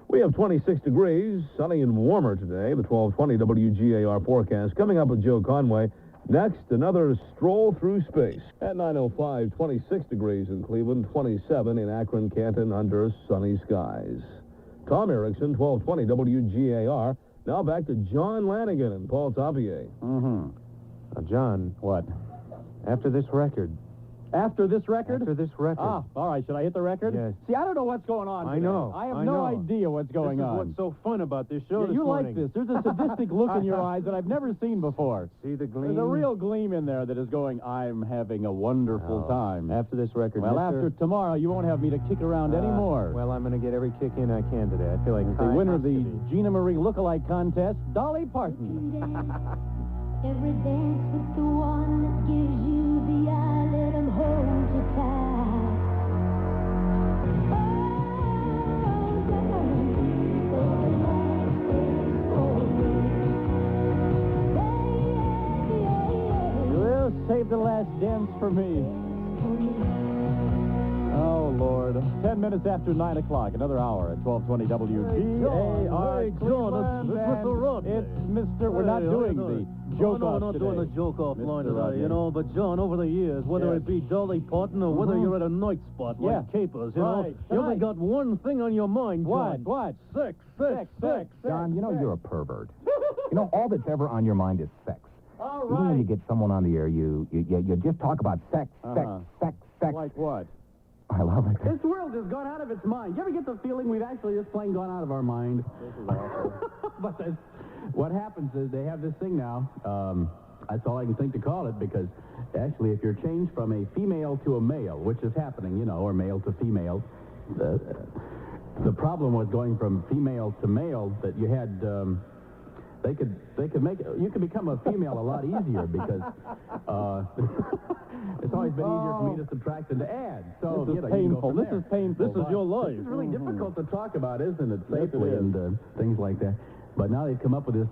We have 26 degrees, sunny and warmer today. The 1220 WGAR forecast coming up with Joe Conway. Next, another stroll through space. At 9:05, 26 degrees in Cleveland, 27 in Akron, Canton, under sunny skies. Tom Erickson, 1220 WGAR. Now back to John Lanigan and Paul Tapier. Now, John. What? After this record. After this record? After this record. Ah, all right. Should I hit the record? Yes. See, I don't know what's going on I today. know. I have no idea what's going on. This is what's so fun about this show Yeah, this you morning. like this. There's a sadistic look in your eyes that I've never seen before. See the gleam? There's a real gleam in there that is going, I'm having a wonderful time. After this record, Well, Mr. after tomorrow, you won't have me to kick around anymore. Well, I'm going to get every kick in I can today. I feel like The winner of the Gina Marie Lookalike Contest, Dolly Parton. Every dance with the one that gives you the eye, let him hold you tight. Well, save the last dance for me. Oh, Lord. 10 minutes after 9 o'clock, another hour at 1220 WGAR. John, it's Mr. Rodney. It's Mr. We're not doing the joke No, off we're not today. doing the joke-off Mr. line today, Rodney. you know. But, John, over the years, whether Yes. it be Dolly Parton or whether you're at a night spot Yeah. like Capers, you Right. know, you only got one thing on your mind, John. What? Sex. John, you know you're a pervert. You know, all that's ever on your mind is sex. All Even when right. you get someone on the air, you just talk about sex. Like what? I love it. This world has gone out of its mind. You ever get the feeling we've actually just plain gone out of our mind? This is awful. But what happens is they have this thing now. That's all I can think to call it, because actually if you're changed from a female to a male, which is happening, you know, or male to female, the problem was going from female to male that you had... They could make it, you could become a female a lot easier because it's always been easier for me to subtract than to add. So This is you know, painful. You can go from This there. is painful. This is your life. This is really difficult to talk about, isn't it? Yes, it Safely is. and things like that. But now they've come up with this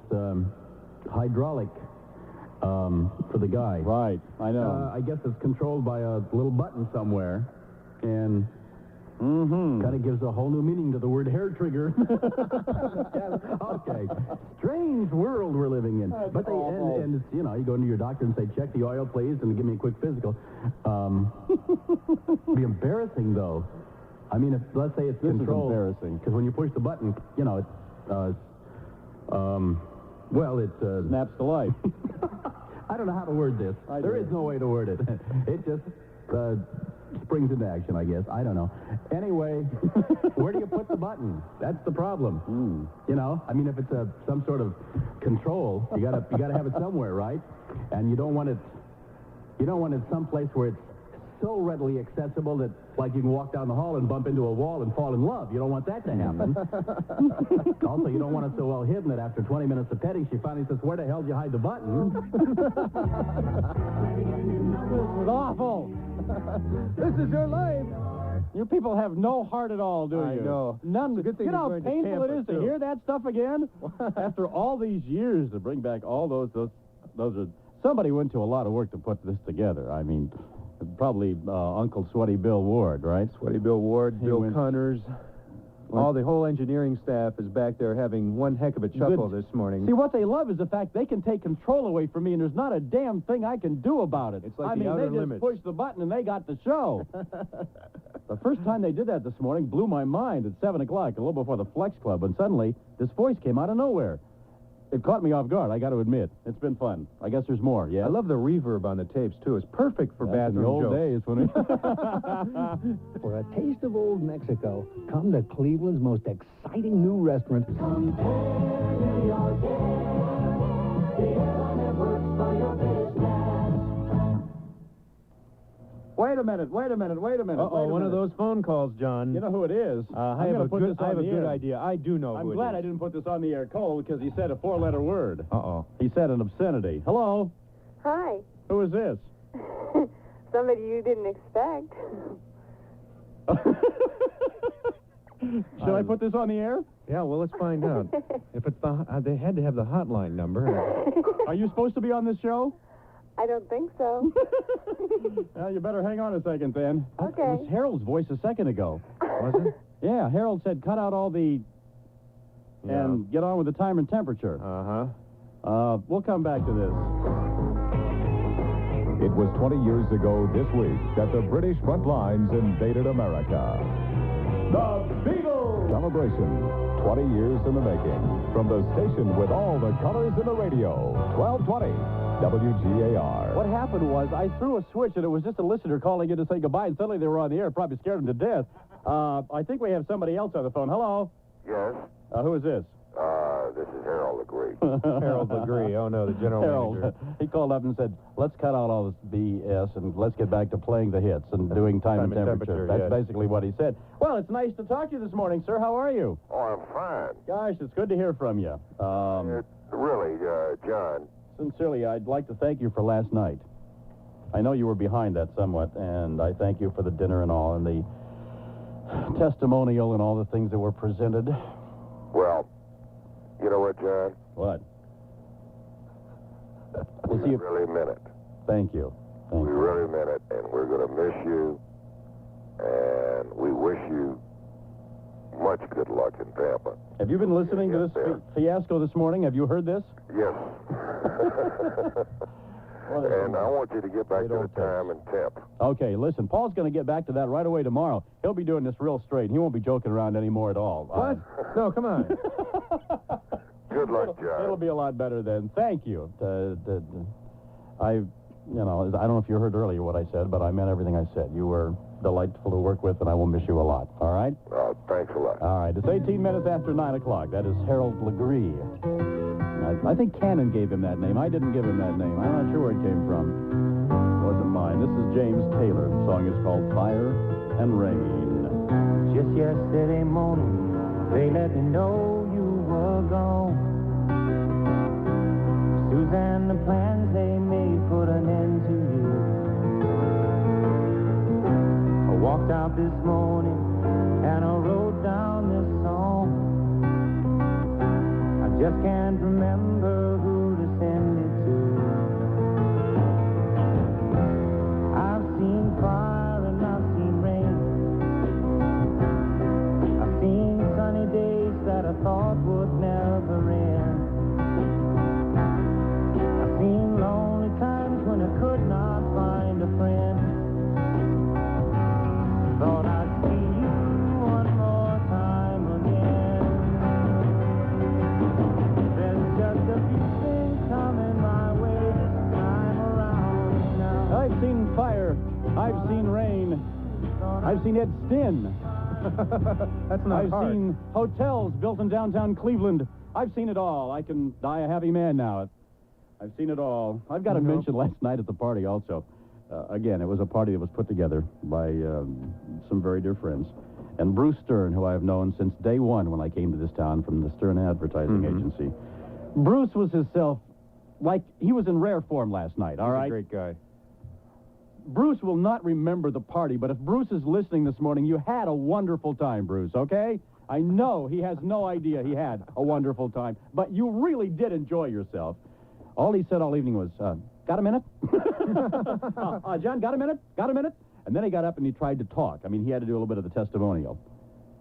hydraulic for the guy. Right, I know. I guess it's controlled by a little button somewhere, and kind of gives a whole new meaning to the word hair trigger. Okay. Strange world we're living in. But they, and it's, you know, you go into your doctor and say, check the oil, please, and give me a quick physical. Be embarrassing, though. I mean, if, let's say it's controlled. This is embarrassing. Because when you push the button, you know, it, well, it... snaps to life. I don't know how to word this. There is no way to word it. It just... springs into action, I guess. I don't know. Anyway, where do you put the button? That's the problem. You know, I mean, if it's some sort of control, you gotta have it somewhere, right? And you don't want it someplace where it's so readily accessible that, like, you can walk down the hall and bump into a wall and fall in love. You don't want that to happen. Also, you don't want it so well hidden that after 20 minutes of petting, she finally says, where the hell did you hide the button? This is awful. This is your life. You people have no heart at all, do you? I know. None. Good thing You know you're how going to painful it Tampa, is to too. hear that stuff again? After all these years to bring back all those are... Somebody went to a lot of work to put this together. I mean, probably Uncle Sweaty Bill Ward, right? Sweaty Bill Ward, He Bill went- Connors. All the whole engineering staff is back there having one heck of a chuckle this morning. See, what they love is the fact they can take control away from me, and there's not a damn thing I can do about it. It's like I the mean, outer they just limits. pushed the button and they got the show. The first time they did that this morning blew my mind at 7 o'clock, a little before the Flex Club, and suddenly this voice came out of nowhere. It caught me off guard, I got to admit. It's been fun. I guess there's more, yeah? I love the reverb on the tapes, too. It's perfect for That's in bathroom the old jokes. days when it... For a taste of old Mexico, come to Cleveland's most exciting new restaurant. Wait a minute. Uh-oh, one of those phone calls, John. You know who it is? I have a good idea. I do know I'm who glad it I is. didn't put this on the air cold because he said a four-letter word. Uh-oh. He said an obscenity. Hello? Hi. Who is this? Somebody you didn't expect. Should I put this on the air? Yeah, well, let's find out. If it's they had to have the hotline number. Are you supposed to be on this show? I don't think so. Well, you better hang on a second, then. Okay. It was Harold's voice a second ago. Was it? Yeah, Harold said cut out all the... and get on with the time and temperature. We'll come back to this. It was 20 years ago this week that the British front lines invaded America. The Beatles! Celebration, 20 years in the making. From the station with all the colors in the radio, 1220 WGAR. What happened was I threw a switch, and it was just a listener calling in to say goodbye, and suddenly they were on the air. It probably scared them to death. I think we have somebody else on the phone. Hello? Yes? Who is this? This is Harold Legree. Harold Legree. Oh, no, the general manager. He called up and said, let's cut out all this BS and let's get back to playing the hits and doing time and temperature. That's basically what he said. Well, it's nice to talk to you this morning, sir. How are you? Oh, I'm fine. Gosh, it's good to hear from you. Really, John. Sincerely, I'd like to thank you for last night. I know you were behind that somewhat, and I thank you for the dinner and all, and the testimonial and all the things that were presented. Well, you know what, John? What? We really meant it. Thank you. We really meant it, and we're going to miss you, and we wish you much good luck in Tampa. Have you been listening to this fiasco this morning? Have you heard this? Yes. And I want you to get back to the time and temp. Okay, listen, Paul's going to get back to that right away tomorrow. He'll be doing this real straight. He won't be joking around anymore at all. What? No, come on. Good luck, John. It'll be a lot better then. Thank you. I don't know if you heard earlier what I said, but I meant everything I said. You were delightful to work with, and I will miss you a lot. All right? Thanks a lot. All right. It's 18 minutes after 9 o'clock. That is Harold Legree. I think Cannon gave him that name. I didn't give him that name. I'm not sure where it came from. It wasn't mine. This is James Taylor. The song is called Fire and Rain. Just yesterday morning, they let me know you were gone. Suzanne, the plans they made put an end to you. I walked out this morning and I wrote down this song. I just can't remember who to send it to. I've seen fire and I've seen rain. I've seen sunny days that I thought would never end. I've seen lonely times when I could not find a friend. Thought I'd see you one more time again. There's just a few things coming my way this time around now. I've seen fire. I've seen rain. I've seen Ed Stin. That's not I've seen hotels built in downtown Cleveland. I've seen it all. I can die a happy man now. I've seen it all. I've got to mention last night at the party also. Again, it was a party that was put together by some very dear friends. And Bruce Stern, who I have known since day one when I came to this town from the Stern Advertising Agency. Bruce was himself, like, he was in rare form last night, all right? He's a great guy. Bruce will not remember the party, but if Bruce is listening this morning, you had a wonderful time, Bruce, okay? I know he has no idea he had a wonderful time, but you really did enjoy yourself. All he said all evening was, got a minute? John, got a minute? Got a minute? And then he got up and he tried to talk. I mean, he had to do a little bit of the testimonial.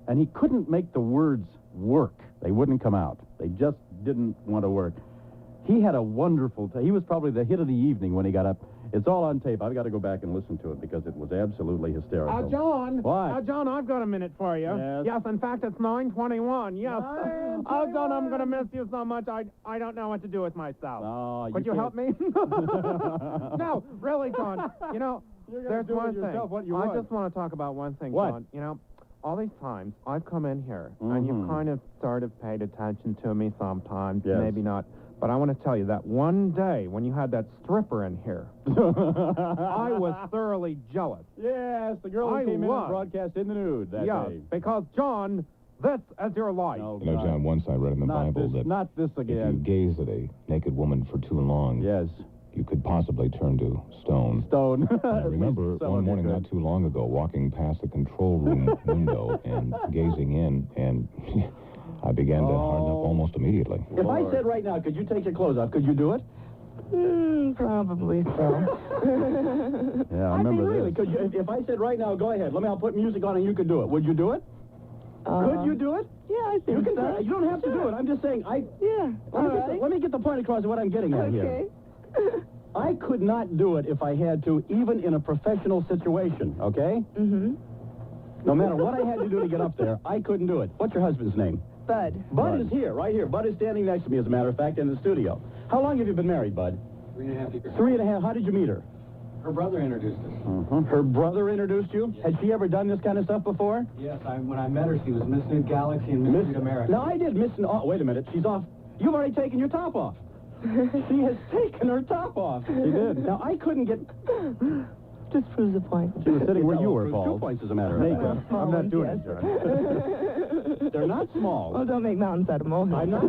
And he couldn't make the words work. They wouldn't come out. They just didn't want to work. He had a wonderful time. He was probably the hit of the evening when he got up. It's all on tape. I've got to go back and listen to it because it was absolutely hysterical. John. What? John, I've got a minute for you. Yes? Yes, in fact, it's 9:21. Yes. John, I'm going to miss you so much, I don't know what to do with myself. Oh, Could you help me? No, really, John. You know, there's one thing. I just want to talk about one thing, What? John. You know, all these times I've come in here, and you've kind of sort of paid attention to me sometimes, Yes. maybe not. But I want to tell you that one day when you had that stripper in here, I was thoroughly jealous. Yes, the girl who came in and broadcast in the nude that day. Because, John, this is your life. Oh, You know, John, once I read in the Bible that not this if you again. gaze at a naked woman for too long, Yes. you could possibly turn to stone. Stone. I remember one morning not too long ago walking past the control room window and gazing in, and I began to harden up almost immediately. If I said right now, could you take your clothes off, could you do it? Probably so. Yeah, I remember really, this. Could you, if I said right now, go ahead, I'll put music on and you could do it. Would you do it? Could you do it? Yeah, I think you can so. You don't have to do it. I'm just saying, let me get the point across of what I'm getting at here. Okay. I could not do it if I had to, even in a professional situation, okay? Mm-hmm. No matter what I had to do to get up there, I couldn't do it. What's your husband's name? Bud. Bud is here, right here. Bud is standing next to me, as a matter of fact, in the studio. How long have you been married, Bud? 3.5 years. 3.5. How did you meet her? Her brother introduced us. Her brother introduced you? Yes. Had she ever done this kind of stuff before? Yes, when I met her, she was Miss New Galaxy and Miss America. No, I did Miss... Oh, wait a minute. She's off. You've already taken your top off. She has taken her top off. She did. Now, I couldn't get... Just proves the point. She was sitting where you were, Paul. 2 points, as a matter of fact. I'm not doing it, John. They're not small. Oh, don't make mountains out of molehills. I'm not.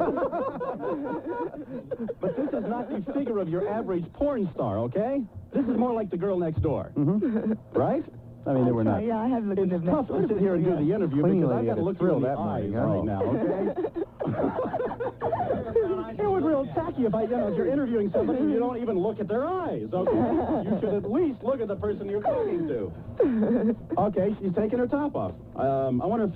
But this is not the figure of your average porn star, okay? This is more like the girl next door. Mm-hmm. Right? I mean, they were not. Yeah, I have looked at them. It's tough to sit here and do the interview because I've got to look through the eyes right now, okay? It would be real tacky if if you're interviewing somebody and you don't even look at their eyes, okay? You should at least look at the person you're talking to. Okay, she's taking her top off. I wonder if...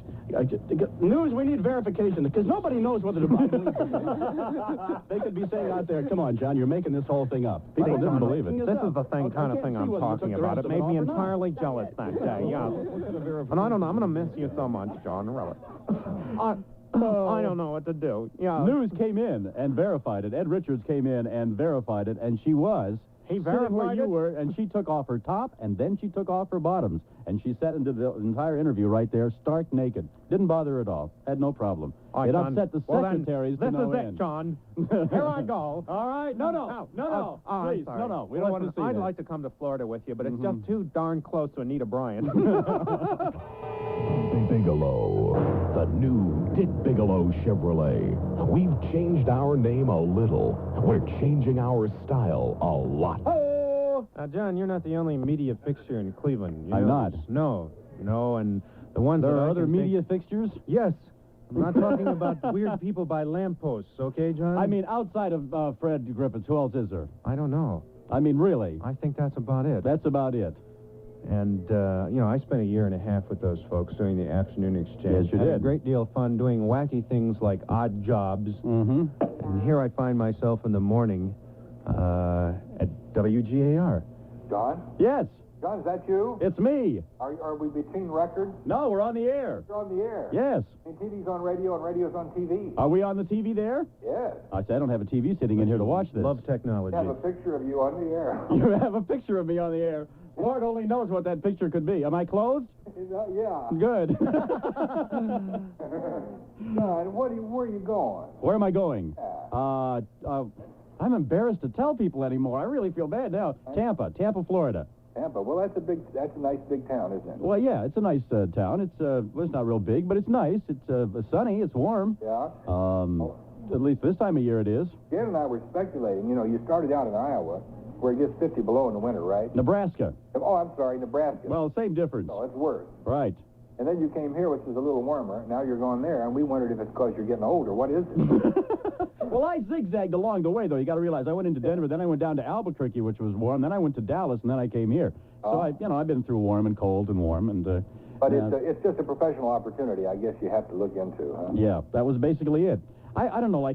news, we need verification, because nobody knows whether to believe it. They could be saying out there, come on, John, you're making this whole thing up. People didn't believe it. This is the kind of thing I'm talking about. It made me entirely jealous that day, yeah. And I don't know, I'm going to miss you so much, John, really. I don't know what to do. Yeah. News came in and verified it. Ed Richards came in and verified it, and she was... He verified where you it? were, and she took off her top, and then she took off her bottoms. And she sat into the entire interview right there, stark naked. Didn't bother her at all. Had no problem. It upset the secretaries to no end. This is it, John. Here I go. All right. No. Please, no. We don't want to see I'd that. like to come to Florida with you, but it's just too darn close to Anita Bryant. Bigelow, the new Dick Bigelow Chevrolet. We've changed our name a little. We're changing our style a lot. Now, John, you're not the only media fixture in Cleveland. I'm not. No, and the ones there that are I other can media fixtures? Yes. I'm not talking about weird people by lampposts, okay, John? I mean, outside of Fred Griffiths, who else is there? I don't know. I mean, really? I think that's about it. That's about it. And, I spent 1.5 years with those folks doing the afternoon exchange. Yes, you Had did. a great deal of fun doing wacky things like odd jobs. Mm-hmm. And here I find myself in the morning at WGAR. John? Yes. John, is that you? It's me. Are we between records? No, we're on the air. You're on the air. Yes. And TV's on radio, and radio's on TV. Are we on the TV there? Yes. I said I don't have a TV sitting in here to watch this. Love technology. I have a picture of you on the air. You have a picture of me on the air. Lord only knows what that picture could be. Am I clothed? Yeah. Good. John, where are you going? Where am I going? I'm embarrassed to tell people anymore. I really feel bad now. Tampa, Florida. Tampa. Well, that's a nice big town, isn't it? Well, yeah, it's a nice town. It's not real big, but it's nice. It's sunny. It's warm. Yeah. At least this time of year it is. Jan and I were speculating. You started out in Iowa, where it gets 50 below in the winter, right? Nebraska. Oh, I'm sorry, Nebraska. Well, same difference. Oh, it's worse. Right. And then you came here, which is a little warmer. Now you're going there, and we wondered if it's because you're getting older. What is it? Well, I zigzagged along the way, though. You got to realize I went into Denver, then I went down to Albuquerque, which was warm, then I went to Dallas, and then I came here. So I've been through warm and cold and warm, and. But it's just a professional opportunity. I guess you have to look into, huh? Yeah, that was basically it. I don't know,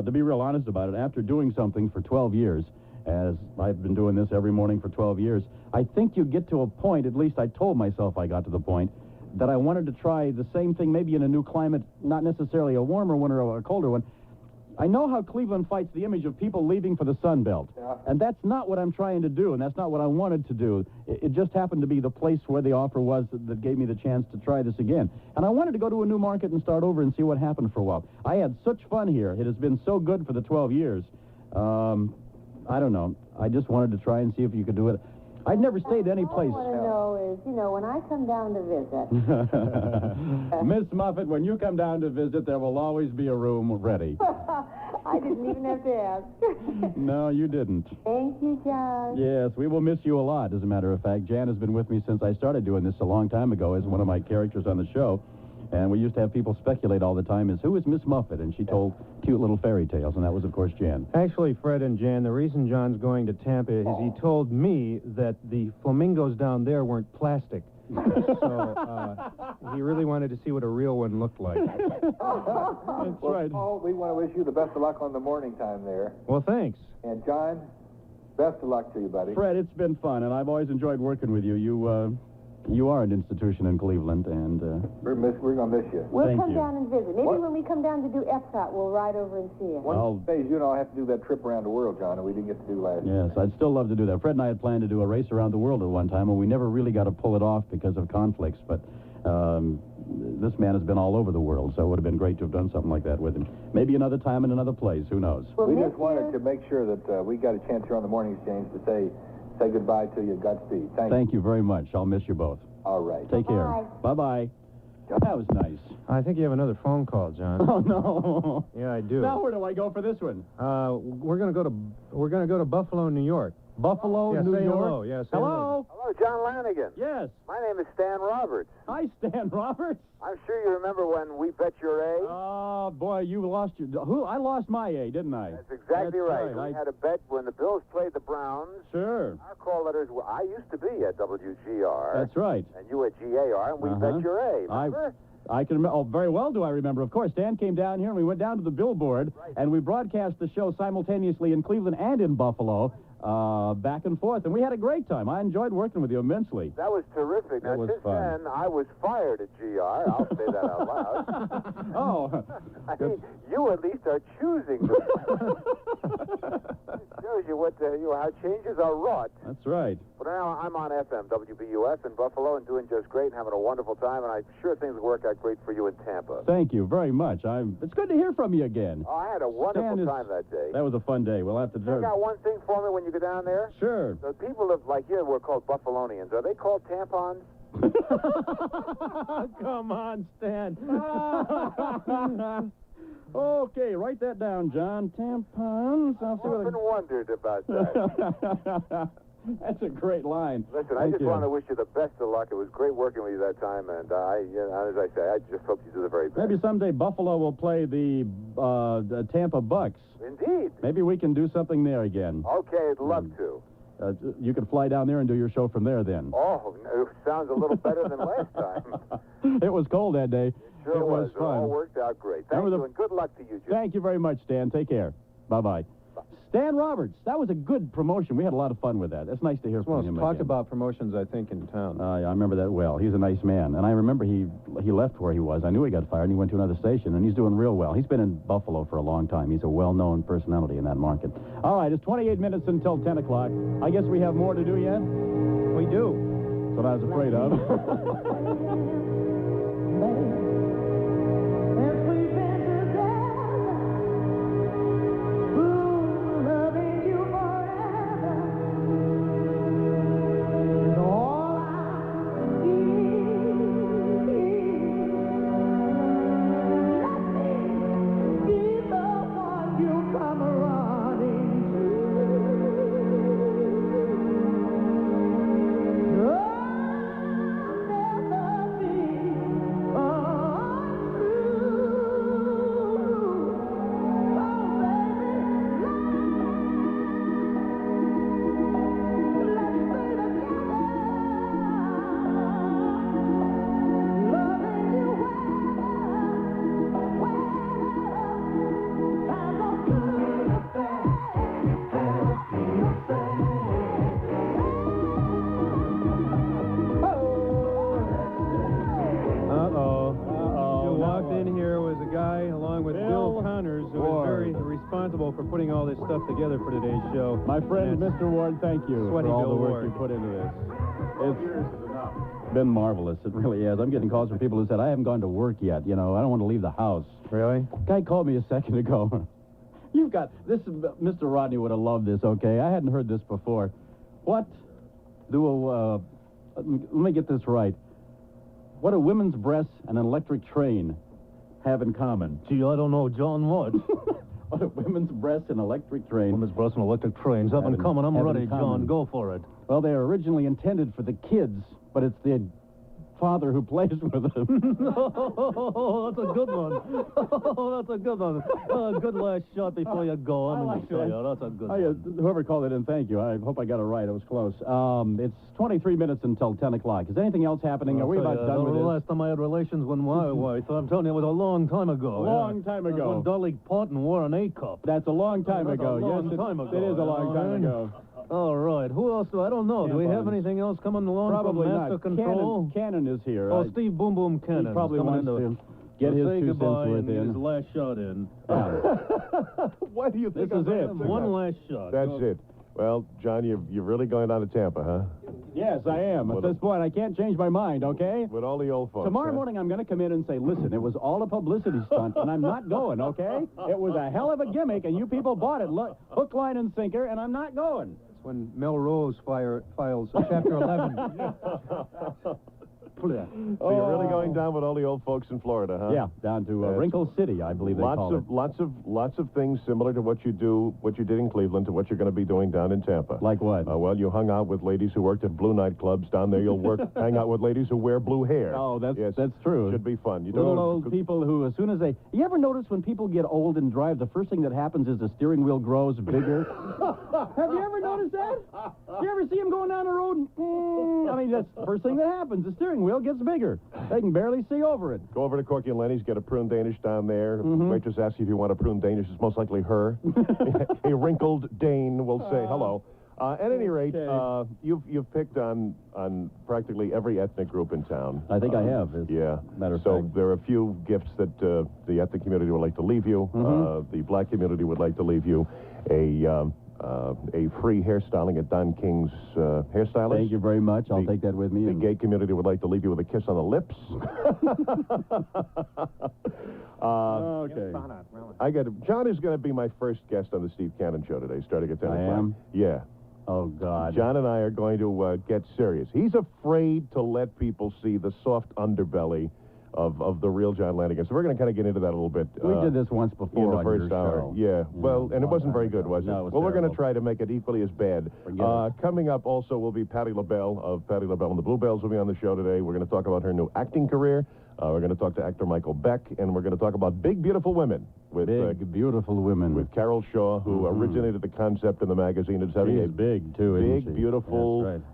to be real honest about it, after doing something for 12 years, as I've been doing this every morning for 12 years, I think you get to a point, at least I told myself I got to the point, that I wanted to try the same thing, maybe in a new climate, not necessarily a warmer one or a colder one. I know how Cleveland fights the image of people leaving for the Sun Belt. Yeah. And that's not what I'm trying to do, and that's not what I wanted to do. It just happened to be the place where the offer was that gave me the chance to try this again. And I wanted to go to a new market and start over and see what happened for a while. I had such fun here. It has been so good for the 12 years. I don't know. I just wanted to try and see if you could do it. I'd never stayed any place. All I want to know is, when I come down to visit. Miss Muffet, when you come down to visit, there will always be a room ready. I didn't even have to ask. No, you didn't. Thank you, John. Yes, we will miss you a lot, as a matter of fact. Jan has been with me since I started doing this a long time ago as one of my characters on the show. And we used to have people speculate all the time as, who is Miss Muffet? And she told cute little fairy tales, and that was, of course, Jan. Actually, Fred and Jan, the reason John's going to Tampa is he told me that the flamingos down there weren't plastic. So he really wanted to see what a real one looked like. That's right. Paul, we want to wish you the best of luck on the morning time there. Well, thanks. And John, best of luck to you, buddy. Fred, it's been fun, and I've always enjoyed working with you. You are an institution in Cleveland, and we're going to miss you. We'll Thank come you. down and visit. Maybe when we come down to do FSOT, we'll ride over and see you. One day, you and I have to do that trip around the world, John, and we didn't get to do last year. Yes, I'd still love to do that. Fred and I had planned to do a race around the world at one time, and we never really got to pull it off because of conflicts. But this man has been all over the world, so it would have been great to have done something like that with him. Maybe another time in another place. Who knows? Well, we just wanted to make sure that we got a chance here on the Morning Exchange to say goodbye to you. Godspeed. Thank you very much. I'll miss you both. All right. Take care. Bye-bye. That was nice. I think you have another phone call, John. Oh, no. Yeah, I do. Now where do I go for this one? We're gonna go to Buffalo, New York. Buffalo, yeah, New say York? Hello. Yeah, say hello. Hello, John Lanigan. Yes. My name is Stan Roberts. Hi, Stan Roberts. I'm sure you remember when we bet your A. Oh, boy, you lost your... I lost my A, didn't I? That's exactly right. We had a bet when the Bills played the Browns. Sure. Our call letters were... I used to be at WGR. That's right. And you at GAR, and we bet your A. Remember? I can remember. Oh, very well do I remember. Of course, Stan came down here, and we went down to the billboard, and we broadcast the show simultaneously in Cleveland and in Buffalo, back and forth, and we had a great time. I enjoyed working with you immensely. That was terrific. Now, since then, I was fired at GR. I'll say that out loud. Oh. I mean, you at least are choosing to It shows you how changes are wrought. That's right. But now I'm on FM, WBUF in Buffalo, and doing just great and having a wonderful time, and I'm sure things will work out great for you in Tampa. Thank you very much. It's good to hear from you again. Oh, I had a wonderful time that day. That was a fun day. We'll have to... You got one thing for me when you go down there? Sure. The people like you were called Buffalonians. Are they called tampons? Come on, Stan. Okay, write that down, John. Tampons. I've often wondered about that. That's a great line. Listen, I just want to wish you the best of luck. It was great working with you that time, and as I say, I just hope you do the very best. Maybe someday Buffalo will play the Tampa Bucks. Indeed. Maybe we can do something there again. Okay, I'd love to. You could fly down there and do your show from there then. Oh, it sounds a little better than last time. It was cold that day. Sure it was It fun. all worked out great. Thank you, and good luck to you, Jim. Thank you very much, Stan. Take care. Bye-bye. Stan Roberts. That was a good promotion. We had a lot of fun with that. It's nice to hear from him talked again. about promotions, I think, in town. I remember that well. He's a nice man. And I remember he left where he was. I knew he got fired, and he went to another station, and he's doing real well. He's been in Buffalo for a long time. He's a well-known personality in that market. All right, it's 28 minutes until 10 o'clock. I guess we have more to do yet? We do. That's what I was afraid of. For putting all this stuff together for today's show. My friend, Mr. Ward, thank you for all the work you put into this. It's been marvelous. It really is. I'm getting calls from people who said, I haven't gone to work yet. I don't want to leave the house. Really? Guy called me a second ago. You've got this. Mr. Rodney would have loved this, okay? I hadn't heard this before. What do let me get this right. What do women's breasts and an electric train have in common? Gee, I don't know, John, what? Women's breasts and electric train. Women's breasts and electric trains. Up and coming. I'm ready, John. Go for it. Well, they are originally intended for the kids, but it's the father who plays with them. Oh, that's a good one. Oh, that's a good one. Good last shot before you go. I'm going to tell you. That's a good one. Whoever called it in, thank you. I hope I got it right. It was close. It's 23 minutes until 10 o'clock. Is anything else happening? Are we about done with the this? last time I had relations with my wife, I'm telling you, it was a long time ago. Long time ago. When Dolly Parton wore an A-cup. That's a long time ago. Yes, time ago. It is a long time ago. All right. Who else? I don't know. Do we have anything else coming along Probably from Master not. Control? Cannon is here. Oh, Steve Boom Boom Cannon. He probably wants to get his 2 cents worth in. His last shot in. Why do you think this is it? One last shot. That's it. Well, John, you're really going down to Tampa, huh? Yes, I am. At this point, I can't change my mind, okay? With all the old folks. Tomorrow morning, I'm going to come in and say, listen, it was all a publicity stunt, and I'm not going, okay? It was a hell of a gimmick, and you people bought it. Look, hook, line, and sinker, and I'm not going. That's when Melrose files Chapter 11. So you're really going down with all the old folks in Florida, huh? Yeah, down to Wrinkle City, I believe they call it. Lots of things similar to what you did in Cleveland to what you're going to be doing down in Tampa. Like what? Well, you hung out with ladies who worked at blue nightclubs. Down there, you'll hang out with ladies who wear blue hair. Oh, that's true. Should be fun. Little old people who, as soon as they... You ever notice when people get old and drive, the first thing that happens is the steering wheel grows bigger? Have you ever noticed that? You ever see them going down the road? I mean, that's the first thing that happens. The steering wheel gets bigger. They can barely see over it. Go over to Corky and Lenny's, get a prune Danish down there. Waitress asks you if you want a prune Danish. It's most likely her. A wrinkled Dane will say hello. At any rate, you've picked on practically every ethnic group in town. I think I have. Yeah. Matter of fact. fact. There are a few gifts that the ethnic community would like to leave you. The black community would like to leave you a free hairstyling at Don King's hairstylist. Thank you very much. I'll take that with me. The gay community would like to leave you with a kiss on the lips. Okay. John is going to be my first guest on the Steve Cannon Show today, starting at 10 o'clock. I am? Yeah. Oh, God. John and I are going to get serious. He's afraid to let people see the soft underbelly of the real John Lanigan. So we're going to kind of get into that a little bit. We did this once before in the on first your hour. show. Yeah. Well, and it wasn't very good, was it? No, it was well, we're going to terrible. try to make it equally as bad. Coming up also will be Patti LaBelle of Patti LaBelle and the Bluebells will be on the show today. We're going to talk about her new acting career. We're going to talk to actor Michael Beck, and we're going to talk about Big Beautiful Women with Beautiful Women with Carol Shaw, who originated the concept in the magazine. It's having a big too, isn't she?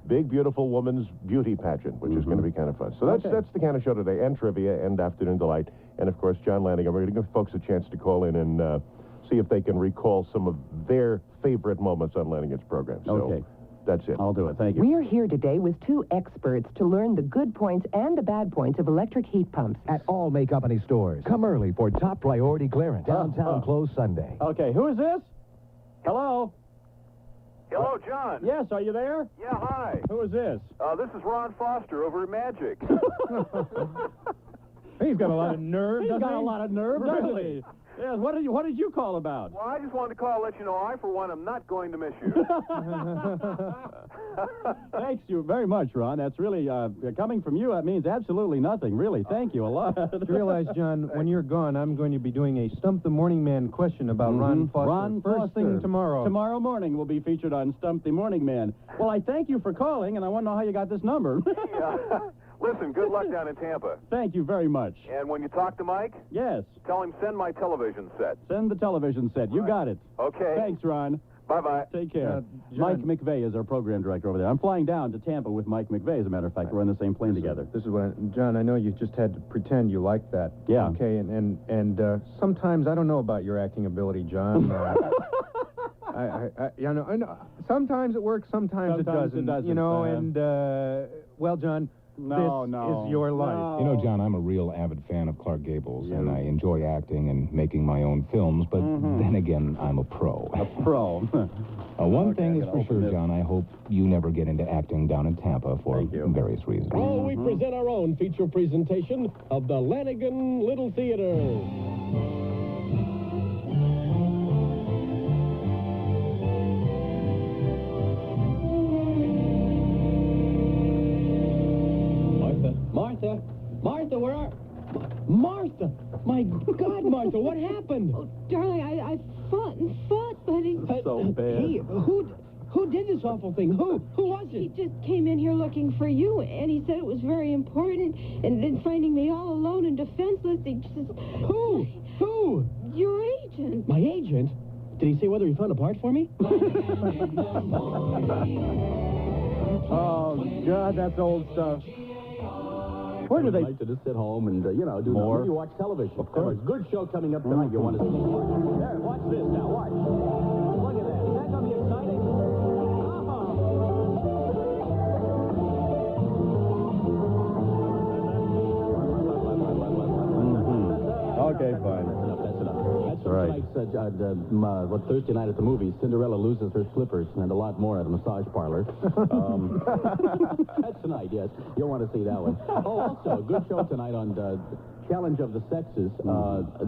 Big beautiful woman's beauty pageant, which is going to be kind of fun. So that's the kind of show today, and trivia, and afternoon delight, and of course John Lanigan. We're going to give folks a chance to call in and see if they can recall some of their favorite moments on Lanigan's program. So, okay. That's it. I'll do it. Thank you. We're here today with 2 experts to learn the good points and the bad points of electric heat pumps. At all May Company stores. Come early for top priority clearance. Downtown close Sunday. Okay, who is this? Hello? Hello, John. Yes, are you there? Yeah, hi. Who is this? This is Ron Foster over at Magic. He's got a lot of nerve, He's got a lot of nerve, doesn't he? Yes, what did you call about? Well, I just wanted to call and let you know I, for one, am not going to miss you. Thanks you very much, Ron. That's really, coming from you, that means absolutely nothing, really. Thank you a lot. You realize, John, when you're gone, I'm going to be doing a Stump the Morning Man question about Ron Foster. Ron First Foster. thing tomorrow. Tomorrow morning will be featured on Stump the Morning Man. Well, I thank you for calling, and I want to know how you got this number. Listen, good luck down in Tampa. Thank you very much. And when you talk to Mike, yes, tell him send my television set. Send the television set. You got it. Okay. Thanks, Ron. Bye-bye. Take care. John, Mike McVeigh is our program director over there. I'm flying down to Tampa with Mike McVeigh, as a matter of fact. We're on the same plane together. This is what John, I know you just had to pretend you liked that. Yeah. Okay, and sometimes I don't know about your acting ability, John. I know. Sometimes it works, sometimes it doesn't. You know, and well, John. This is your life. No. You know, John, I'm a real avid fan of Clark Gables, and I enjoy acting and making my own films, but then again, I'm a pro. A pro. One thing is for sure, John, I hope you never get into acting down in Tampa for various reasons. Oh, we present our own feature presentation of the Lanigan Little Theater. Martha, where are... Martha! My God, Martha, what happened? Oh, darling, I bad. Hey, who did this awful thing? Who was it? He just came in here looking for you, and he said it was very important, and then finding me all alone and defenseless, he just... Who? Your agent. My agent? Did he say whether he found a part for me? Oh, God, that's old stuff. Where do they... like to just sit home and, do More? nothing. You watch television. There's a good show coming up tonight you want to see. There, watch this now. Watch. Look at that. Isn't that going to be exciting? Okay, fine. That's enough. That's all right. Thursday night at the movies, Cinderella loses her slippers and a lot more at a massage parlor. That's tonight, yes. You'll want to see that one. Oh, also, a good show tonight on Challenge of the Sexes.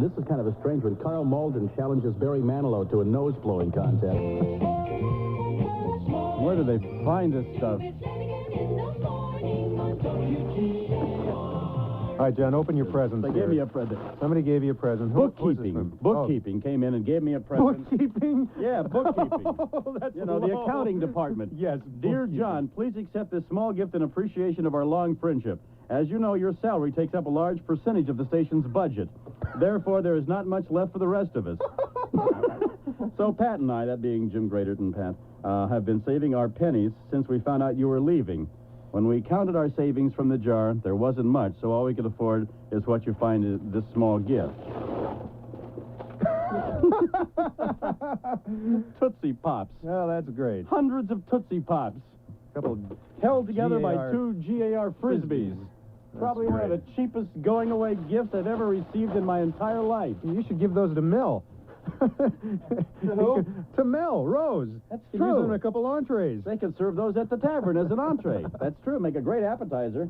This is kind of a strange one. Carl Malden challenges Barry Manilow to a nose-blowing contest. Where do they find this stuff? All right, John, open your presents. They gave me a present. Somebody gave you a present. Bookkeeping came in and gave me a present. Bookkeeping? Yeah, bookkeeping. Oh, that's the low. accounting department. Yes, Dear John, please accept this small gift in appreciation of our long friendship. As you know, your salary takes up a large percentage of the station's budget. Therefore, there is not much left for the rest of us. So Pat and I, that being Jim Gradert and Pat, have been saving our pennies since we found out you were leaving. When we counted our savings from the jar, there wasn't much, so all we could afford is what you find in this small gift. Tootsie Pops. Oh, that's great. Hundreds of Tootsie Pops. Held together by two GAR Frisbees. Probably one of the cheapest going-away gifts I've ever received in my entire life. You should give those to Mel. Who? To Mel Rose. That's Use true. them in a couple entrees. They could serve those at the tavern as an entree. That's true. Make a great appetizer.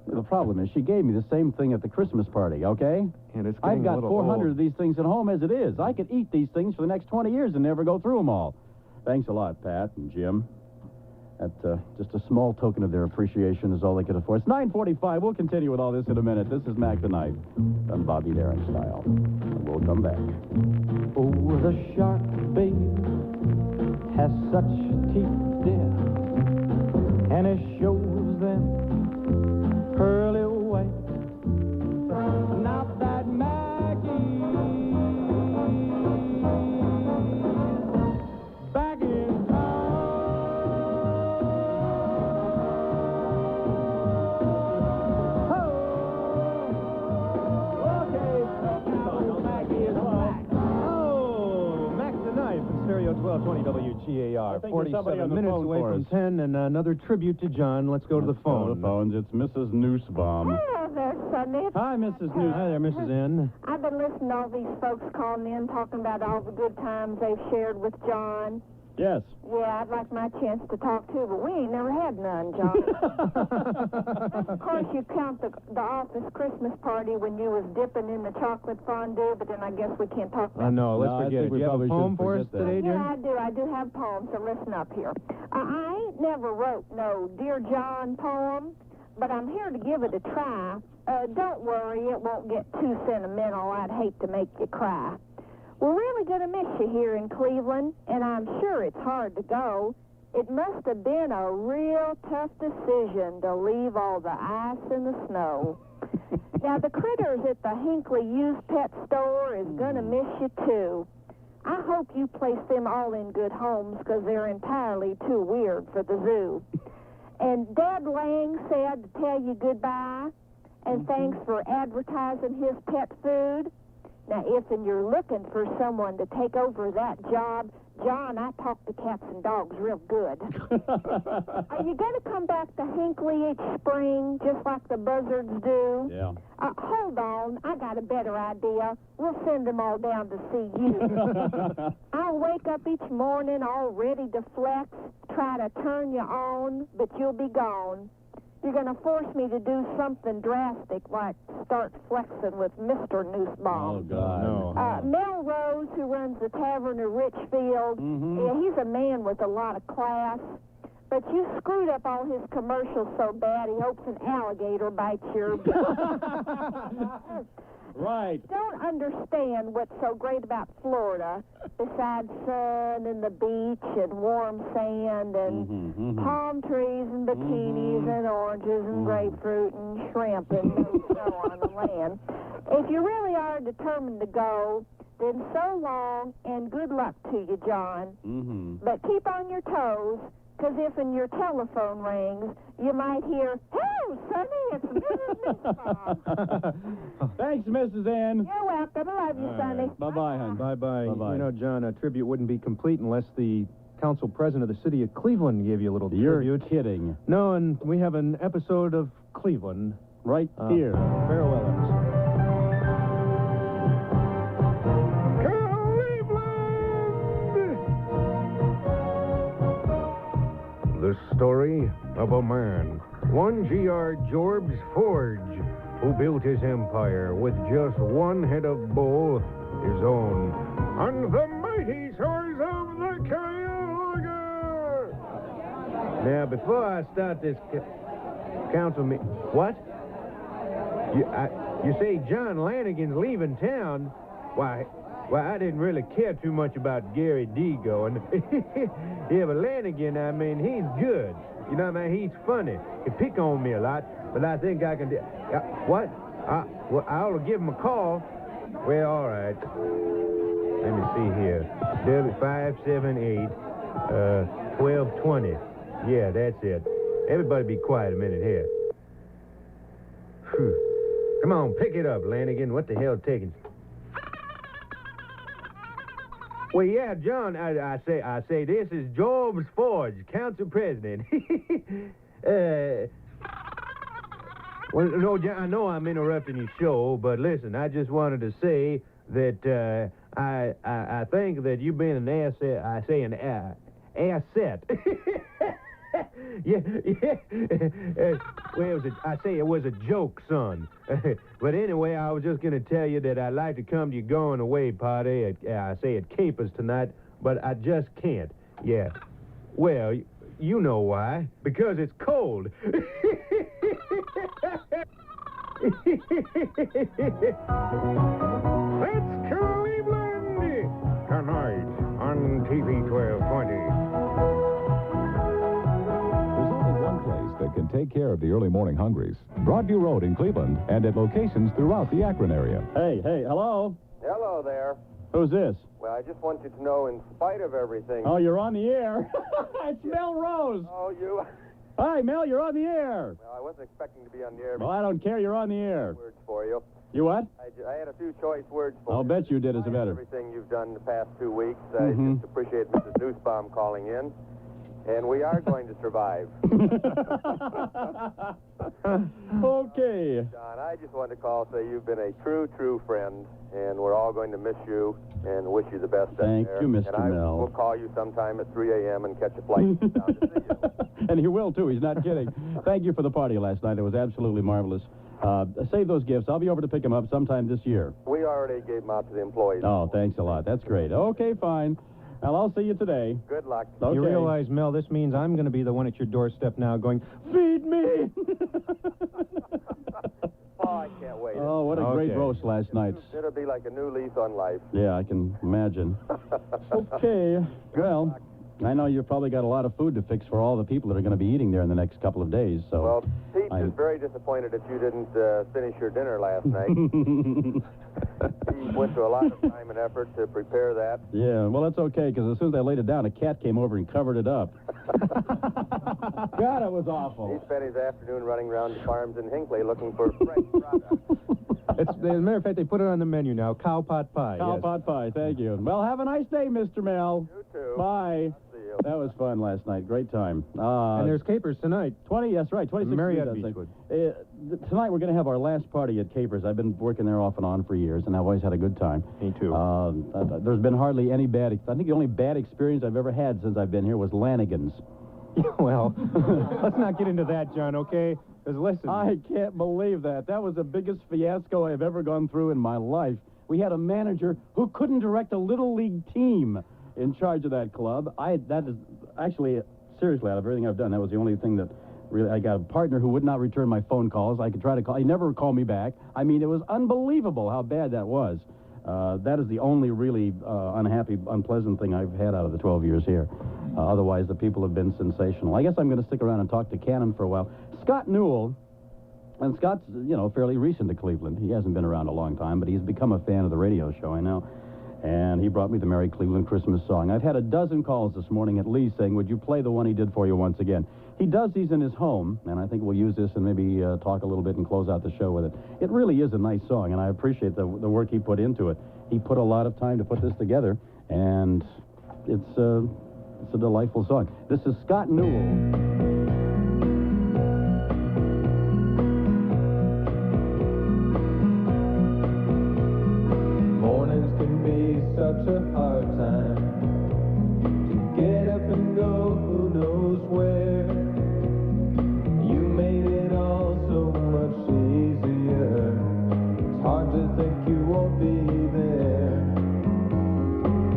The problem is she gave me the same thing at the Christmas party, okay? And it's I've got a little 400 old. of these things at home as it is. I could eat these things for the next 20 years and never go through them all. Thanks a lot, Pat and Jim. Just a small token of their appreciation is all they could afford. It's 9:45. We'll continue with all this in a minute. This is Mac the Knife, done Bobby Darin style. And we'll come back. Oh, the shark, babe, has such teeth, dear, and it shows them pearly white. Now that Maggie back in town. Oh, Mac the Knife in Stereo 1220 WGAR. 47 minutes away from 10, and another tribute to John. Let's go to the phone. Phones. It's Mrs. Noosebaum. Hello there, Sonny. Hi, Mrs. Noose. Hi there, Mrs. N. I've been listening to all these folks calling in, talking about all the good times they've shared with John. Yes. Yeah, I'd like my chance to talk too, but we ain't never had none, John. Of course, you count the office Christmas party when you was dipping in the chocolate fondue, but then I guess we can't talk about No, let's No, I forget think it. we Do you have a probably poem should for us forget that. today, Jim? Yeah, I do have poems, so listen up here. I ain't never wrote no Dear John poem, but I'm here to give it a try. Don't worry, it won't get too sentimental. I'd hate to make you cry. We're really going to miss you here in Cleveland, and I'm sure it's hard to go. It must have been a real tough decision to leave all the ice and the snow. Now, the critters at the Hinckley used pet store is going to miss you, too. I hope you place them all in good homes because they're entirely too weird for the zoo. And Dad Lang said to tell you goodbye, and thanks for advertising his pet food. Now, if you're looking for someone to take over that job, John, I talk to cats and dogs real good. Are you going to come back to Hinckley each spring, just like the buzzards do? Yeah. Hold on, I got a better idea. We'll send them all down to see you. I'll wake up each morning all ready to flex, try to turn you on, but you'll be gone. You're going to force me to do something drastic, like start flexing with Mr. Noosebaum. Oh, God. No. Mel Rose, who runs the Tavern of Richfield, yeah, he's a man with a lot of class. But you screwed up all his commercials so bad, he hopes an alligator bites your... Right. don't understand what's so great about Florida, besides sun and the beach and warm sand and palm trees and bikinis and oranges and grapefruit and shrimp and no snow on the land. If you really are determined to go, then so long and good luck to you, John. But keep on your toes, because if in your telephone rings, you might hear, "Hello, Sonny, it's Mrs. Nussbaum." Thanks, Mrs. Ann. You're welcome. I love you, Sonny. Bye-bye, hon. Bye-bye. Bye-bye. You know, John, a tribute wouldn't be complete unless the council president of the city of Cleveland gave you a little You're tribute. kidding. No, and we have an episode of Cleveland. Right here. Farewell episode. The story of a man, one G.R. Jorbs Forge, who built his empire with just one head of bull, his own, on the mighty shores of the Cuyahoga. Now, before I start this council meeting, what? You say John Lanigan's leaving town? Why, I didn't really care too much about Gary D going. Yeah, but Lanigan, I mean, he's good. You know what I mean? He's funny. He pick on me a lot, but I think I can do... what? Well, I'll give him a call. Well, all right. Let me see here. 578-1220. Yeah, that's it. Everybody be quiet a minute here. Whew. Come on, pick it up, Lanigan. What the hell taking... Well, yeah, John, I say this is Jorbs Forge, council president. Well, no, John, I know I'm interrupting your show, but listen, I just wanted to say that I think that you've been an asset. I say an asset. Yeah. Well, I say it was a joke, son. But anyway, I was just going to tell you that I'd like to come to your going away party at Capers tonight, but I just can't. Yeah. Well, you know why. Because it's cold. That's Cleveland tonight on TV 1220. That can take care of the early morning hungries. Broadview Road in Cleveland and at locations throughout the Akron area. Hey, hello? Hello there. Who's this? Well, I just want you to know, in spite of everything... Oh, you're on the air. It's Mel Rose. Oh, you... Hi, Mel, you're on the air. Well, I wasn't expecting to be on the air. Well, I don't care. You're on the air. Words for you. You what? I had a few choice words for you. I'll bet you did, as a matter. Everything you've done the past 2 weeks. I just appreciate Mrs. Nussbaum calling in. And we are going to survive. Okay. John, I just wanted to call and say you've been a true friend, and we're all going to miss you and wish you the best out there. Thank you, Mr. And I Mel. will call you sometime at 3 a.m. and catch a flight down to see you. And he will, too. He's not kidding. Thank you for the party last night. It was absolutely marvelous. Save those gifts. I'll be over to pick them up sometime this year. We already gave them out to the employees. Oh, thanks a lot. That's great. Okay, fine. Well, I'll see you today. Good luck. Okay. You realize, Mel, this means I'm going to be the one at your doorstep now going, feed me! Oh, I can't wait. Oh, what a great roast last night. It'll be like a new leaf on life. Yeah, I can imagine. Okay. Well, I know you've probably got a lot of food to fix for all the people that are going to be eating there in the next couple of days. So. Well, Pete is very disappointed that you didn't finish your dinner last night. He went to a lot of time and effort to prepare that. Yeah, well, that's okay, because as soon as I laid it down, a cat came over and covered it up. God, it was awful. He spent his afternoon running around the farms in Hinckley looking for fresh products. As a matter of fact, they put it on the menu now, cow pot pie. Cow pot pie, thank you. Well, have a nice day, Mr. Mel. You too. Bye. See you. That was fun last night. Great time. And there's capers tonight. 20, that's right, 26 Marriott degrees, I Beachwood. think. Tonight we're going to have our last party at Capers. I've been working there off and on for years, and I've always had a good time. Me too. There's been hardly any bad... I think the only bad experience I've ever had since I've been here was Lanigan's. Well, let's not get into that, John, okay? Because listen... I can't believe that. That was the biggest fiasco I've ever gone through in my life. We had a manager who couldn't direct a little league team in charge of that club. That is actually, seriously, out of everything I've done, that was the only thing that Really, I got a partner who would not return my phone calls. I could try to call. He never called me back. I mean, it was unbelievable how bad that was. That is the only really unhappy, unpleasant thing I've had out of the 12 years here. Otherwise, the people have been sensational. I guess I'm going to stick around and talk to Cannon for a while. Scott Newell, and Scott's, you know, fairly recent to Cleveland. He hasn't been around a long time, but he's become a fan of the radio show, I know. And he brought me the Merry Cleveland Christmas song. I've had a dozen calls this morning at least saying, would you play the one he did for you once again? He does these in his home, and I think we'll use this and maybe talk a little bit and close out the show with it. It really is a nice song, and I appreciate the work he put into it. He put a lot of time to put this together, and it's a delightful song. This is Scott Newell. Such a hard time to get up and go who knows where. You made it all so much easier. It's hard to think you won't be there.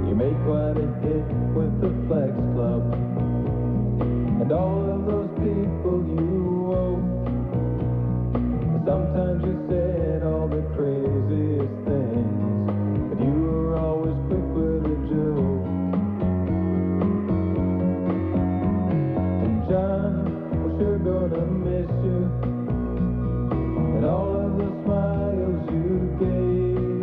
You made quite a hit with the Flex Club and all of those people you owe. Sometimes you said all the craziest things, but you were always quick with a joke. And John, we're sure gonna miss you, and all of the smiles you gave.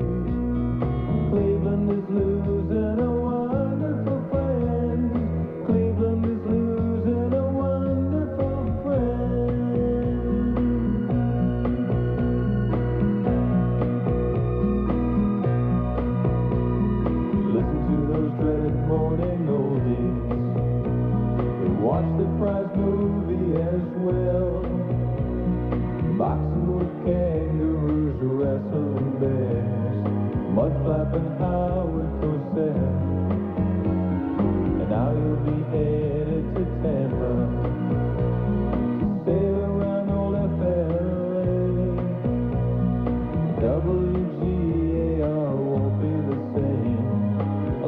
Cleveland is losing a wonderful friend. Cleveland is losing a wonderful friend. Morning oldies, we watched the prize movie as well. Boxing with kangaroos, wrestling bears, mud flapping Howard Cosell. And now you'll be headed to Tampa to sail around old FLA. WGAR won't be the same.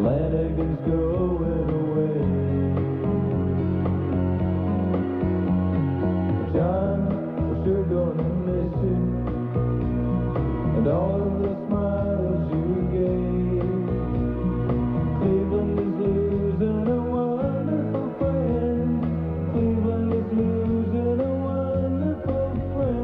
Lanigan's going away. John, we're sure gonna miss you, and all of the smiles you gave. Cleveland is losing a wonderful friend. Cleveland is losing a wonderful friend.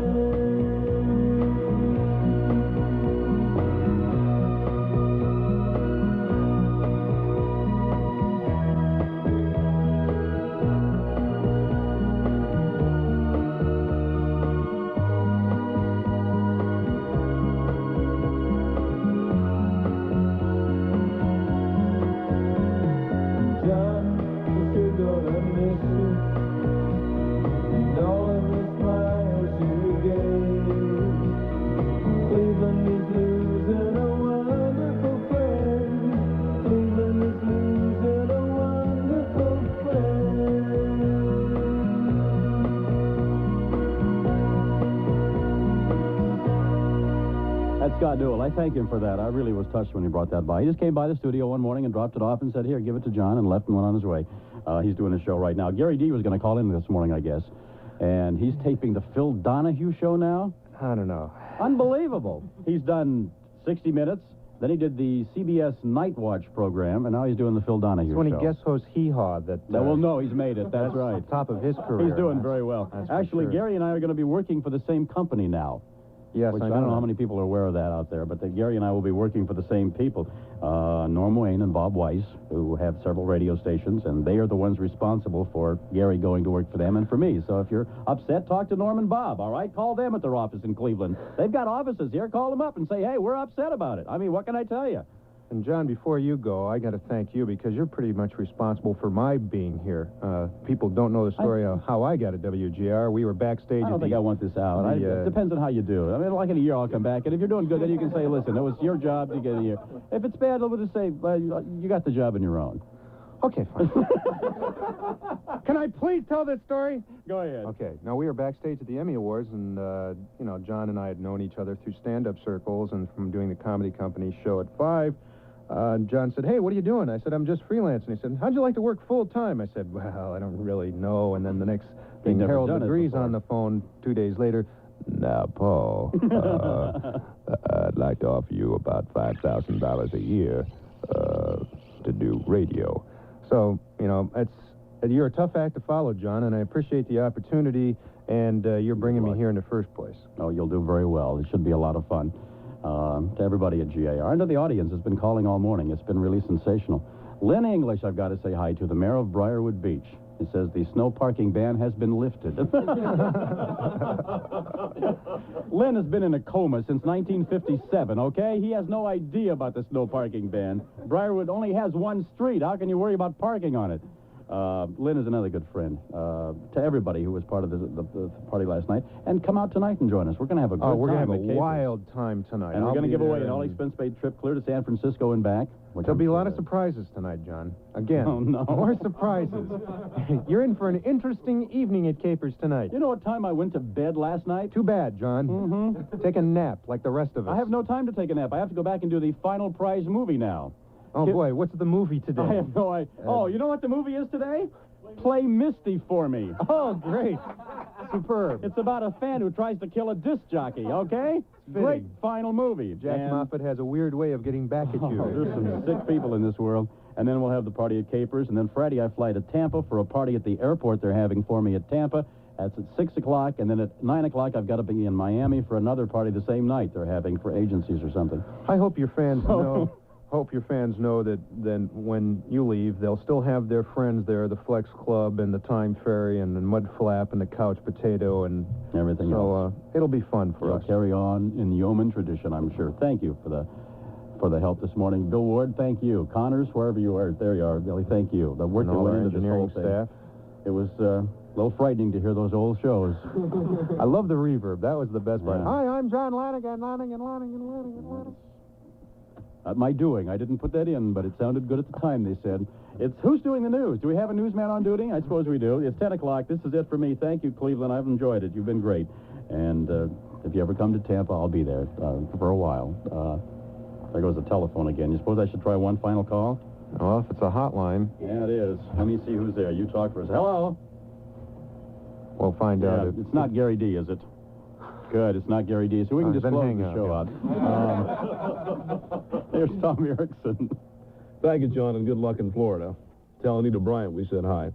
Scott Newell, I thank him for that. I really was touched when he brought that by. He just came by the studio one morning and dropped it off and said, here, give it to John, and left and went on his way. He's doing a show right now. Gary D was going to call in this morning, I guess, and he's taping the Phil Donahue show now. I don't know. Unbelievable. He's done 60 Minutes, then he did the CBS Night Watch program, and now he's doing the Phil Donahue show. When he guest hosts Hee Haw that... well, no, he's made it. That's right. Top of his career. He's doing very well. Actually, sure. Gary and I are going to be working for the same company now. Yes, I don't know how many people are aware of that out there, but Gary and I will be working for the same people. Norm Wayne and Bob Weiss, who have several radio stations, and they are the ones responsible for Gary going to work for them and for me. So if you're upset, talk to Norm and Bob, all right? Call them at their office in Cleveland. They've got offices here. Call them up and say, hey, we're upset about it. I mean, what can I tell you? And, John, before you go, I got to thank you because you're pretty much responsible for my being here. People don't know the story of how I got at WGR. We were backstage. I don't think I want this out. It depends on how you do. I mean, like in a year, I'll come back. And if you're doing good, then you can say, listen, it was your job to get here. If it's bad, we'll just say, well, you got the job on your own. Okay, fine. Can I please tell this story? Go ahead. Okay. Now, we were backstage at the Emmy Awards, and, you know, John and I had known each other through stand-up circles and from doing the Comedy Company show at 5. John said, hey, what are you doing? I said, I'm just freelancing. He said, how'd you like to work full-time? I said, well, I don't really know. And then the next thing, Harold agrees on the phone 2 days later. Now, Paul, I'd like to offer you about $5,000 a year to do radio. So, you know, you're a tough act to follow, John, and I appreciate the opportunity, and you're bringing me here in the first place. Oh, you'll do very well. It should be a lot of fun. To everybody at GAR and to the audience has been calling all morning. It's been really sensational. Lynn English, I've got to say hi to, the mayor of Briarwood Beach. He says the snow parking ban has been lifted. Lynn has been in a coma since 1957, okay? He has no idea about the snow parking ban. Briarwood only has one street. How can you worry about parking on it? Lynn is another good friend to everybody who was part of the party last night. And come out tonight and join us. We're going to have a good time. We're going to have a wild time tonight. And we're going to give away an all-expense-paid trip clear to San Francisco and back. There'll be a lot of surprises tonight, John. Again, oh, no. More surprises. You're in for an interesting evening at Capers tonight. You know what time I went to bed last night? Too bad, John. Mm-hmm. Take a nap like the rest of us. I have no time to take a nap. I have to go back and do the final prize movie now. Oh, boy, what's the movie today? I have no idea. Oh, you know what the movie is today? Play Misty for Me. Oh, great. Superb. It's about a fan who tries to kill a disc jockey, okay? Great final movie. Jack Moffat has a weird way of getting back at you. There's some sick people in this world. And then we'll have the party at Capers. And then Friday I fly to Tampa for a party at the airport they're having for me at Tampa. That's at 6 o'clock. And then at 9 o'clock I've got to be in Miami for another party the same night they're having for agencies or something. I hope your fans know... Hope your fans know that then when you leave, they'll still have their friends there, the Flex Club and the Time Ferry and the Mud Flap and the Couch Potato and everything else. So it'll be fun for us. Carry on in yeoman tradition, I'm sure. Thank you for the help this morning. Bill Ward, thank you. Connors, wherever you are, there you are, Billy, thank you. The work all our engineering staff. It was a little frightening to hear those old shows. I love the reverb. That was the best part. Yeah. Hi, I'm John Lanigan. At my doing. I didn't put that in, but it sounded good at the time, they said. It's Who's Doing the News? Do we have a newsman on duty? I suppose we do. It's 10 o'clock. This is it for me. Thank you, Cleveland. I've enjoyed it. You've been great. And if you ever come to Tampa, I'll be there for a while. There goes the telephone again. You suppose I should try one final call? Well, if it's a hotline. Yeah, it is. Let me see who's there. You talk for us. Hello? We'll find out. It's not Gary D., is it? Good, it's not Gary D., so we can just close the show out. There's Tom Erickson. Thank you, John, and good luck in Florida. Tell Anita Bryant we said hi.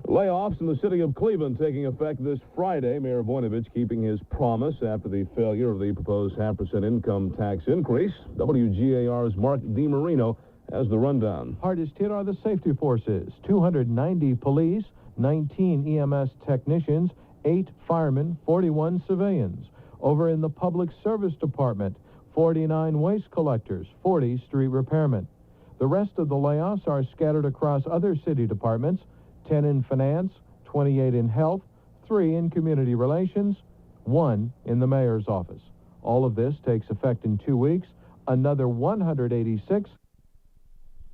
Layoffs in the city of Cleveland taking effect this Friday. Mayor Voinovich keeping his promise after the failure of the proposed 0.5% income tax increase. WGAR's Mark DiMarino has the rundown. Hardest hit are the safety forces. 290 police, 19 EMS technicians, 8 firemen, 41 civilians. Over in the Public Service Department, 49 waste collectors, 40 street repairmen. The rest of the layoffs are scattered across other city departments, 10 in finance, 28 in health, 3 in community relations, 1 in the mayor's office. All of this takes effect in 2 weeks. Another 186